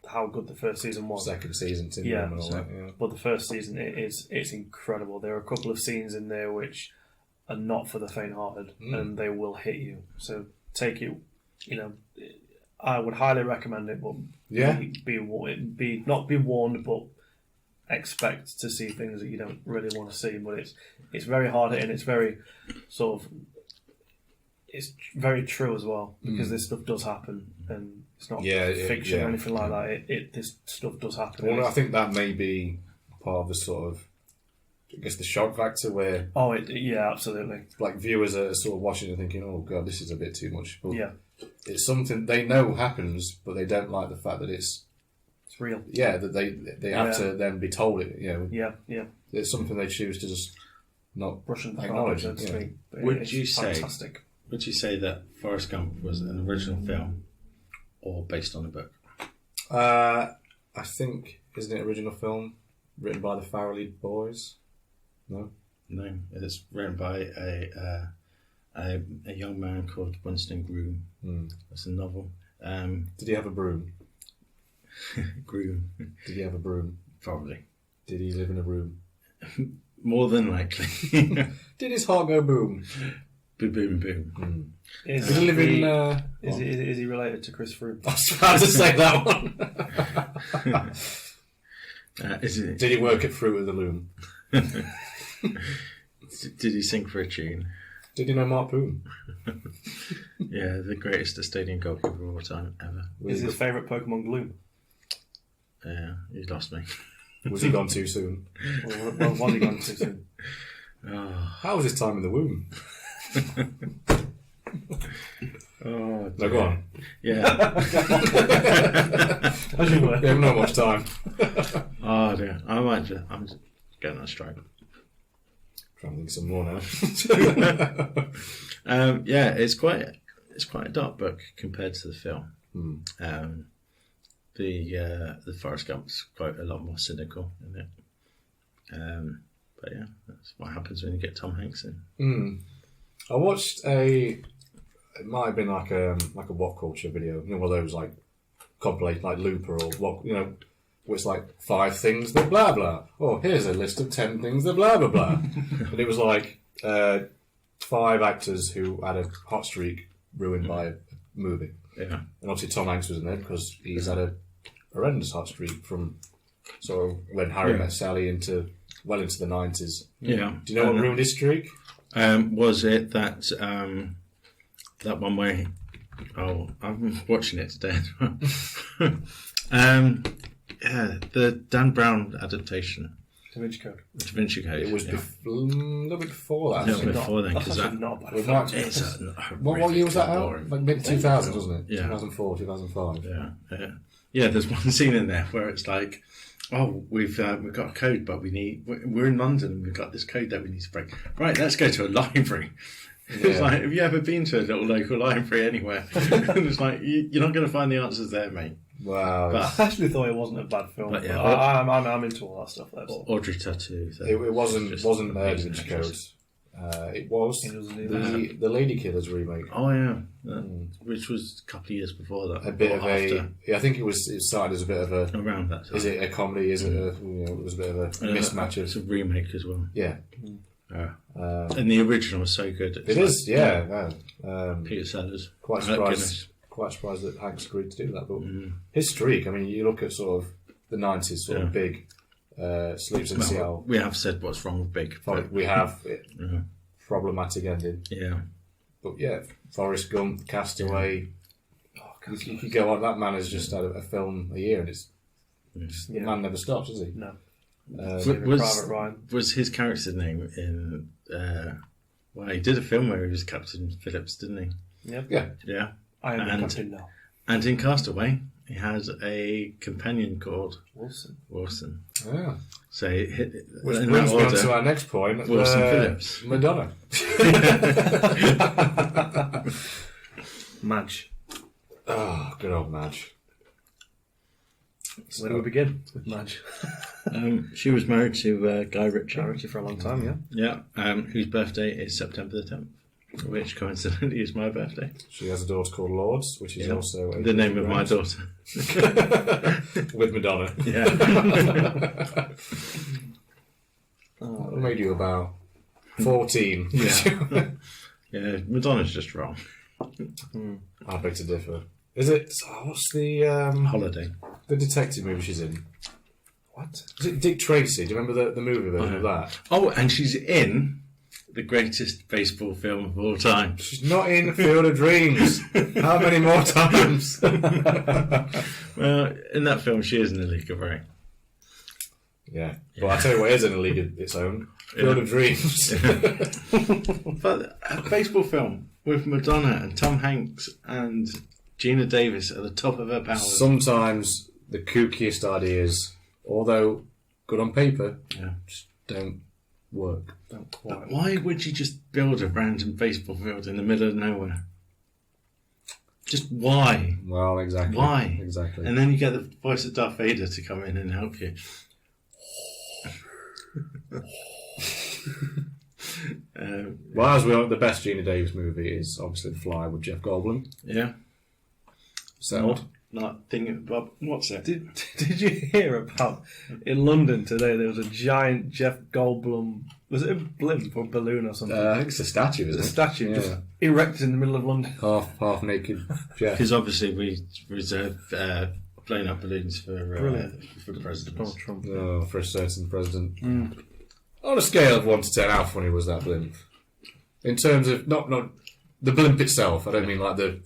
how good the first season was. Second season, and all that. But the first season it's incredible. There are a couple of scenes in there which are not for the faint-hearted, and they will hit you. So take it. I would highly recommend it, but be not be warned, but expect to see things that you don't really want to see. But it's very hard hitting. It's very sort of. It's very true as well, because this stuff does happen, and it's not fiction or anything like that. This stuff does happen. Well, I think that may be part of the sort of, I guess, the shock factor where. Oh, absolutely. Like viewers are sort of watching and thinking, "Oh God, this is a bit too much." But it's something they know happens, but they don't like the fact that it's real. Yeah, that they have to then be told it. Yeah. It's something they choose to just not brush and acknowledge. Would you say? Fantastic. Would you say that Forrest Gump was an original film or based on a book? I think, isn't it original film written by the Farrelly boys? No, it's written by a young man called Winston Groom. It's a novel. Did he have a broom? Groom. Did he have a broom? Probably. Did he live in a room? More than likely. Did his heart go boom? Boom, boom, boom. Is Did he live in... Is he related to Chris Froome? I was about to say that one. Did he work at Fruit of the Loom? Did he sing for a tune? Did you know Mark Boom? Yeah, the greatest stadium goalkeeper of all time ever. Is his favourite Pokemon Gloom? Yeah, you lost me. Was he gone too soon? Or was he gone too soon? Oh, How was his time in the womb? oh No, go on. yeah. As you were. We haven't got much time. Oh dear, I'm just getting on strike. Trying to think of some more now. Yeah, it's quite a dark book compared to the film. The Forrest Gump's quite a lot more cynical in it. But yeah, that's what happens when you get Tom Hanks in. I watched it might have been like a What Culture video, you know, one of those like compilation, like Looper or what, you know, where it's like 5 things that blah blah. Oh, here's a list of 10 things that blah blah blah. And it was like 5 actors who had a hot streak ruined by a movie. Yeah, And obviously Tom Hanks was in there because he's had a horrendous hot streak from sort of when Harry Met Sally into the 90s. yeah. Do you know what ruined his streak? Was it that that one where? Oh, I'm watching it today. Yeah, the Dan Brown adaptation, Da Vinci Code. Da Vinci Code. It was a little bit before that. No, actually. before then, That's because actually that not a bad It film. might- it's What year was that out? boring. Like mid 2000s, wasn't it? Yeah. 2004, 2005. Yeah. There's one scene in there where it's like, oh, we've got a code, but we're in London and we've got this code that we need to break. Right, let's go to a library. It's like, have you ever been to a little local library anywhere? And it's like, you're not going to find the answers there, mate. Wow. But I actually thought it wasn't a bad film. But yeah, But I'm into all that stuff. Though. Audrey Tattoo. So it wasn't just Da amazing Vinci actress. Code. It was It doesn't do the Lady Killers remake. Oh yeah, which was a couple of years before that. A bit or of after, a. I think it started as a bit of a. around that time. Is it a comedy? Is it a? You know, it was a bit of a mismatch It's of. a remake as well. Yeah. And the original was so good. It is. Yeah. Peter Sellers. Quite Alec surprised. Guinness. Quite surprised that Hanks agreed to do that. But his streak. I mean, you look at sort of the 90s, sort of big. Sleeps in Seattle. We have said what's wrong with Big. But, We have it, problematic ending. yeah. But yeah, Forrest Gump, Castaway. You could go on. That man has just had a film a year, and the man never stops, does he? No. Was Private Ryan. his character's name in? Well, he did a film where he was Captain Phillips, didn't he? Yep. Yeah. Yeah. I am the And- captain now. And in Castaway, he has a companion called Wilson. Yeah. So Which in brings that me on order, to our next point. Wilson Phillips. Madonna. Madge. Oh, good old Madge. Where do we begin with Madge? she was married to Guy Ritchie. Charity for a long time, yeah. Yeah, whose birthday is September the 10th, which coincidentally is my birthday. She has a daughter called Lourdes, which is also the name of my daughter. with Madonna. Yeah. What made you about 14? Yeah. Yeah, Madonna's just wrong. I beg to differ. Is it? What's the Holiday. the detective movie she's in? What? Is it Dick Tracy? Do you remember the movie version of that? Oh, and she's in the greatest baseball film of all time. She's not in Field of Dreams. How many more times? Well, in that film, she is in the League of Her Own. Yeah. But I'll tell you what is in a league of its own. Field of Dreams. But a baseball film with Madonna and Tom Hanks and Gina Davis at the top of her powers. Sometimes the kookiest ideas, although good on paper, Yeah. just don't work. Don't quite. But why would you just build a random baseball field in the middle of nowhere? Just why? Well, exactly. Why? Exactly. And then you get the voice of Darth Vader to come in and help you. Well, as we know, the best Gina Davis movie is obviously The Fly with Jeff Goldblum. Yeah. Settled. not thinking about what's it? Did you hear about in London today? There was a giant Jeff Goldblum. Was it a blimp or balloon or something? I think it's a statue, isn't a it? statue Yeah. just erected in the middle of London. Half naked Jeff. Because obviously we reserve blowing up balloons for presidents. Donald Trump. Oh, for a certain president. On a scale of 1 to 10, how funny was that blimp? In terms of not the blimp itself. I don't mean like the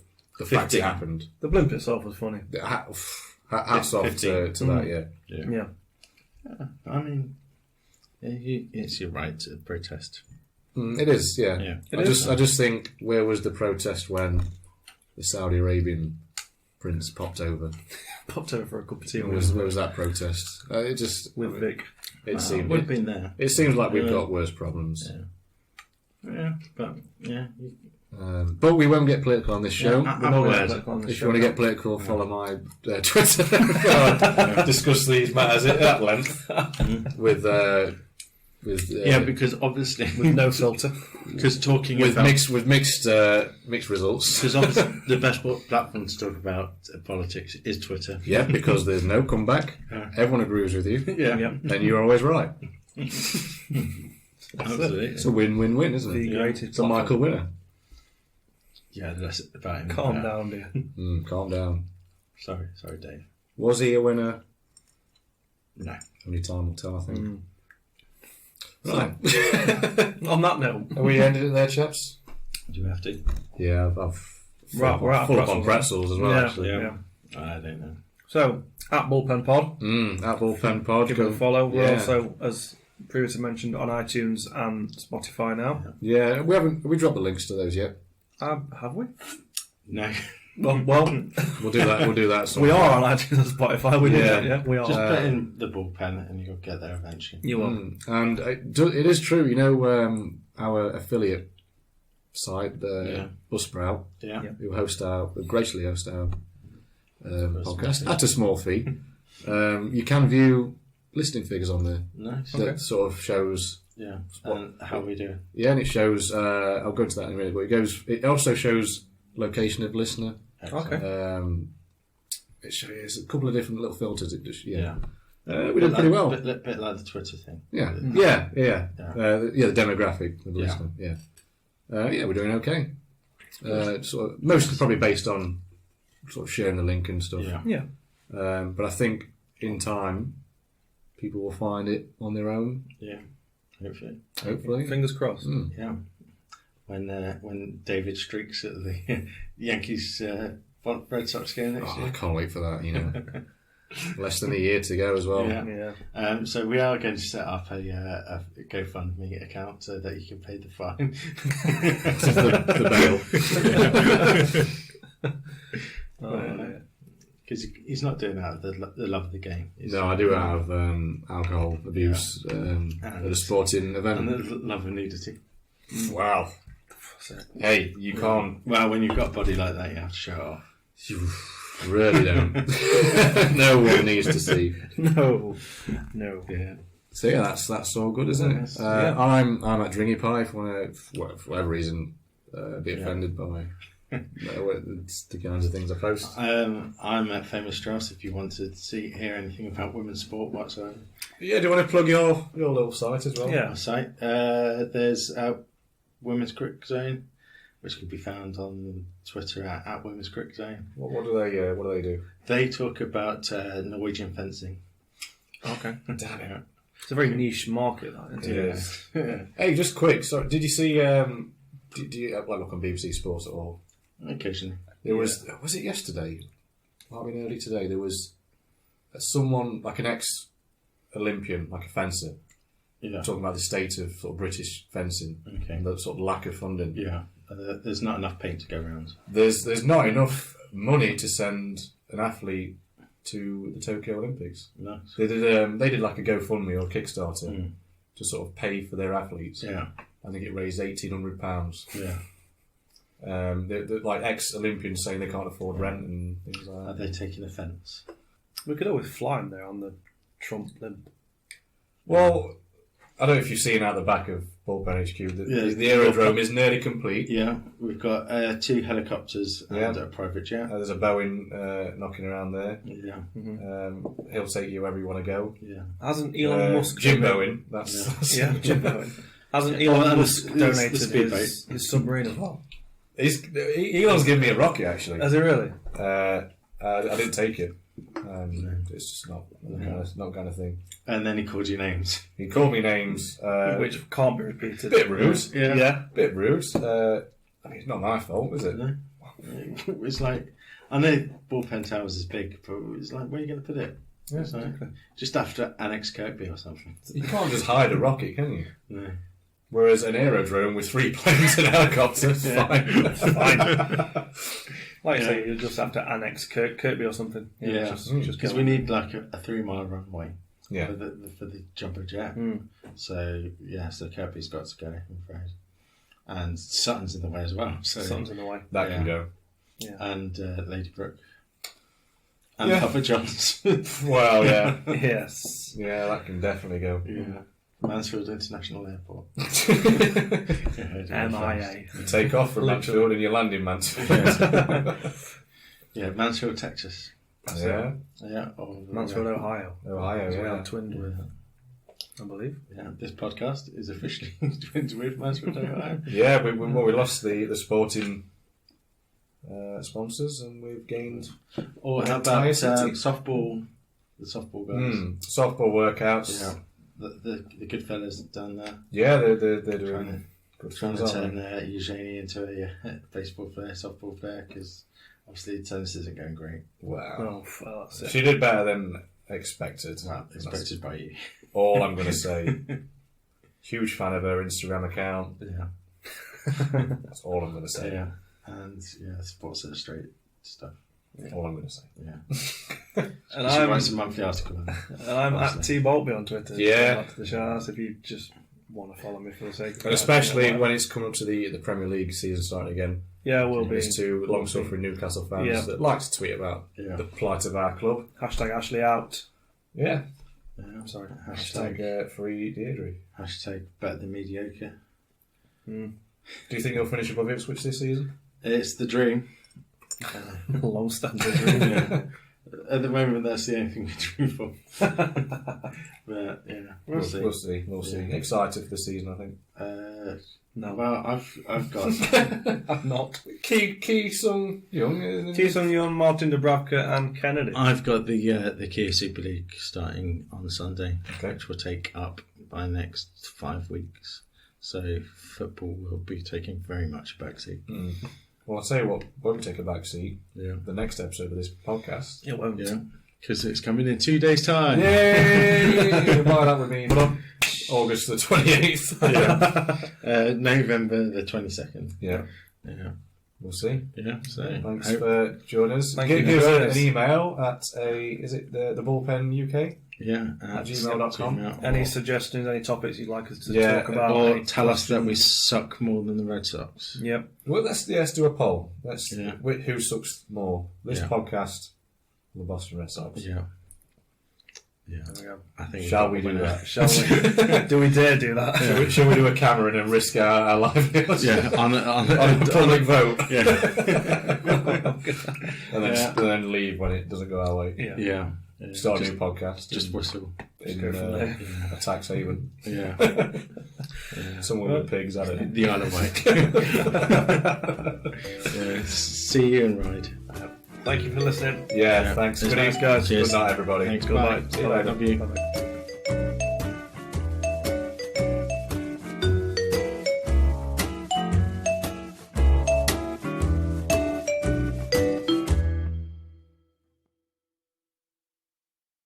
fact 50. it happened. The blimp itself was funny. Hats off 50. to that. Yeah. Yeah. I mean, it's your right to protest. It is. Yeah. Yeah. I just think, where was the protest when the Saudi Arabian prince popped over? Popped over for a cup of tea Where was that protest? It just with Vic. it seemed We've been there. it seems like we've got worse problems. Yeah, but yeah. But we won't get political on this show. I'm aware. If you want to get political, follow my Twitter. Discuss these matters at length with Because obviously With no filter. because talking with about mixed results. because obviously the best platform to talk about politics is Twitter. Yeah, because there's no comeback. Everyone agrees with you, Yeah, Yep. and you're always right. absolutely. It's a win-win-win, isn't The it? greatest. It's a Michael winner. Yeah, that's about him. Calm down, dear. Calm down. Sorry, Dave. Was he a winner? No. Only time will tell, I think. Right. On that note, Are we ended it there, chaps? Do you have to? Yeah, I've we're out full of up on pretzels as well, Yeah. actually. Yeah. I don't know. So, at Bullpen Pod, At Bullpen Pod. give it a follow. We're Yeah. also, as previously mentioned, on iTunes and Spotify now. Yeah, have we dropped the links to those yet? Have we? No. Well, We'll do that. We'll do that. we are on iTunes and Spotify. We Yeah. yeah, we are. Just put in the bullpen and you'll get there eventually. You will. And it is true, you know, our affiliate site, Buzzsprout, Yeah. who graciously host our podcast at a small fee. You can view listening figures on there. Nice. That sort of shows. Yeah. And how are we doing? Yeah, and it shows. I'll go into that in a minute. But it also shows location of listener. Okay. It shows a couple of different little filters. It just Yeah. we did pretty well. Bit like the Twitter thing. Yeah. The demographic of the listener. Yeah. We're doing okay. Sort of, mostly probably based on sort of sharing the link and stuff. Yeah. Yeah. But I think in time, people will find it on their own. Yeah. Hopefully. Fingers crossed. Yeah. When David streaks at the Yankees Red Sox game next I year. can't wait for that. You know, less than a year to go as well. Yeah. Yeah. So we are going to set up a GoFundMe account so that you can pay the fine. the bail. Because he's not doing that out of the love of the game. No, I do have alcohol abuse at a sporting event. And the love of nudity. Wow. Hey, you can't. Well, when you've got a body like that, you have to show it off. You really don't. No one needs to see. No. Yeah. So yeah, that's all good, isn't it? Yes. I'm at Dringy Pie if you want to, for whatever reason, be offended by the kinds of things I post. I'm at Famous Strauss if you want to hear anything about women's sport whatsoever. Yeah, do you want to plug your little site as well? Yeah. Our site. There's Women's Cricket Zone, which can be found on Twitter at Women's Cricket Zone. What do they do? They talk about Norwegian fencing. Okay. Damn it. It's a very niche market, that, isn't it? Yeah. Hey, just quick. So, did you see? Do you look on BBC Sports at all? Occasionally. There was it yesterday? Might have been early today. There was someone like an ex-Olympian, like a fencer, talking about the state of sort of British fencing and the sort of lack of funding. Yeah. There's not enough paint to go around. There's not enough money to send an athlete to the Tokyo Olympics. Nice. They did like a GoFundMe or Kickstarter to sort of pay for their athletes. Yeah. I think it raised £1,800. Yeah. They're like ex-Olympians saying they can't afford rent and things like that. Are they taking offence? We could always fly him there on the Trump limp. Well, I don't know if you've seen out the back of Bullpen HQ. The Yeah. aerodrome is nearly complete. Yeah, we've got 2 helicopters and Yeah. a private jet. There's a Boeing knocking around there. Yeah, He'll take you wherever you want to go. yeah. Hasn't Elon Musk Jim done it? Bowen. That's Yeah, Jim Bowen. Hasn't Oh, Elon and Musk the donated speedboat. his submarine as well? Elon's given me a rocket actually. Has he really? I didn't take it. It's just not kind of thing. And then he called you names. He called me names. Which can't be repeated. Bit rude. Yeah. Bit rude. I mean, it's not my fault, is it? No. It's like, I know Bullpen Towers is big, but it's like, where are you going to put it? Yeah, It's like, just after Annex Kirkby or something. You can't just hide a rocket, can you? No. Whereas an aerodrome with 3 planes and a helicopter is fine. Fine. Like you say, you just have to annex Kirkby or something. Yeah, just because go. we need like a 3-mile runway Yeah. for the jumbo jet. So so Kirby's got to go, I'm afraid. And Sutton's in the way as well. So Something's in the way. That can go. Yeah. and Lady Brooke and Yeah. Papa John's. Well, yeah. Yes. Yeah, that can definitely go. Yeah. Mansfield International Airport. MIA. You take off from Mansfield and you land in Mansfield. Yeah, Mansfield, Texas. Yeah. Yeah. Mansfield, Ohio. Ohio, That's where yeah. I'm twinned with, I believe. Yeah, this podcast is officially twinned with Mansfield, Ohio. Yeah, we lost the sporting sponsors and we've gained Or how entire about city. softball? The softball guys. softball workouts. Yeah. The good fellas down there. Yeah, they're doing good Trying things, to aren't turn Eugenie into a baseball player, softball player, because obviously tennis isn't going great. they? Wow. Oh, that's it. She did better than expected. Well, expected by you. All I'm going to say. Huge fan of her Instagram account. Yeah. That's all I'm going to say. Yeah. And Sports Illustrated stuff. All I'm going to say. Yeah. And She I'm, writes a monthly article on it. and I'm at T Boltby on Twitter. Yeah. After the show, if you just want to follow me for the sake of And it. especially when it's coming up to the Premier League season starting again. Yeah, we'll be. There's 2 long-suffering Newcastle fans Yeah. that like to tweet about Yeah. the plight of our club. Hashtag Ashley out. Yeah. I'm sorry. Hashtag free Deirdre. Hashtag better than mediocre. Do you think they'll finish above Ipswich this season? It's the dream. Long standing. Yeah. At the moment, that's the only thing we dream for. But yeah, we'll see. We'll see. We'll see. Yeah. Excited for the season, I think. No. Well, I've got I'm not. Ki Sung Young. T-Sung Young, Martin Dubravka and Kennedy. I've got the Kia Super League starting on Sunday, Okay. which will take up by the next 5 weeks. So football will be taking very much a backseat. Well, I'll tell you what, won't take a back seat. Yeah, The next episode of this podcast. It won't. yeah, because it's coming in 2 days' time. Yay! Why that would mean August the 28th. November the 22nd. Yeah. Yeah, We'll see. yeah. So Thanks for joining us. Thank you Give for us joining an us. email at is it the Bullpen UK? at gmail.com. Any suggestions, any topics you'd like us to Yeah, talk about? or any tell us that we questions? suck more than the Red Sox. Yep. Well, let's do a poll. Yeah. Who sucks more, this Yeah. podcast or the Boston Red Sox? Yeah, yeah. There we go. I think Shall we we've do got that? Shall we? Do we dare do that? Shall we do a Cameron and risk our livelihoods? Yeah, on On a public vote, yeah, and then leave when it doesn't go our way. Yeah. yeah. Start a new podcast. Just whistle. in go from there. a tax haven. Yeah. Somewhere with pigs, I don't know. The Isle of Wight. Yeah. See you and ride. Thank you for listening. Yeah, thanks. Thanks, Good guys. evening, guys. Cheers. Good night, everybody. Thanks. Goodbye. Bye. See you later. Love you. Bye-bye.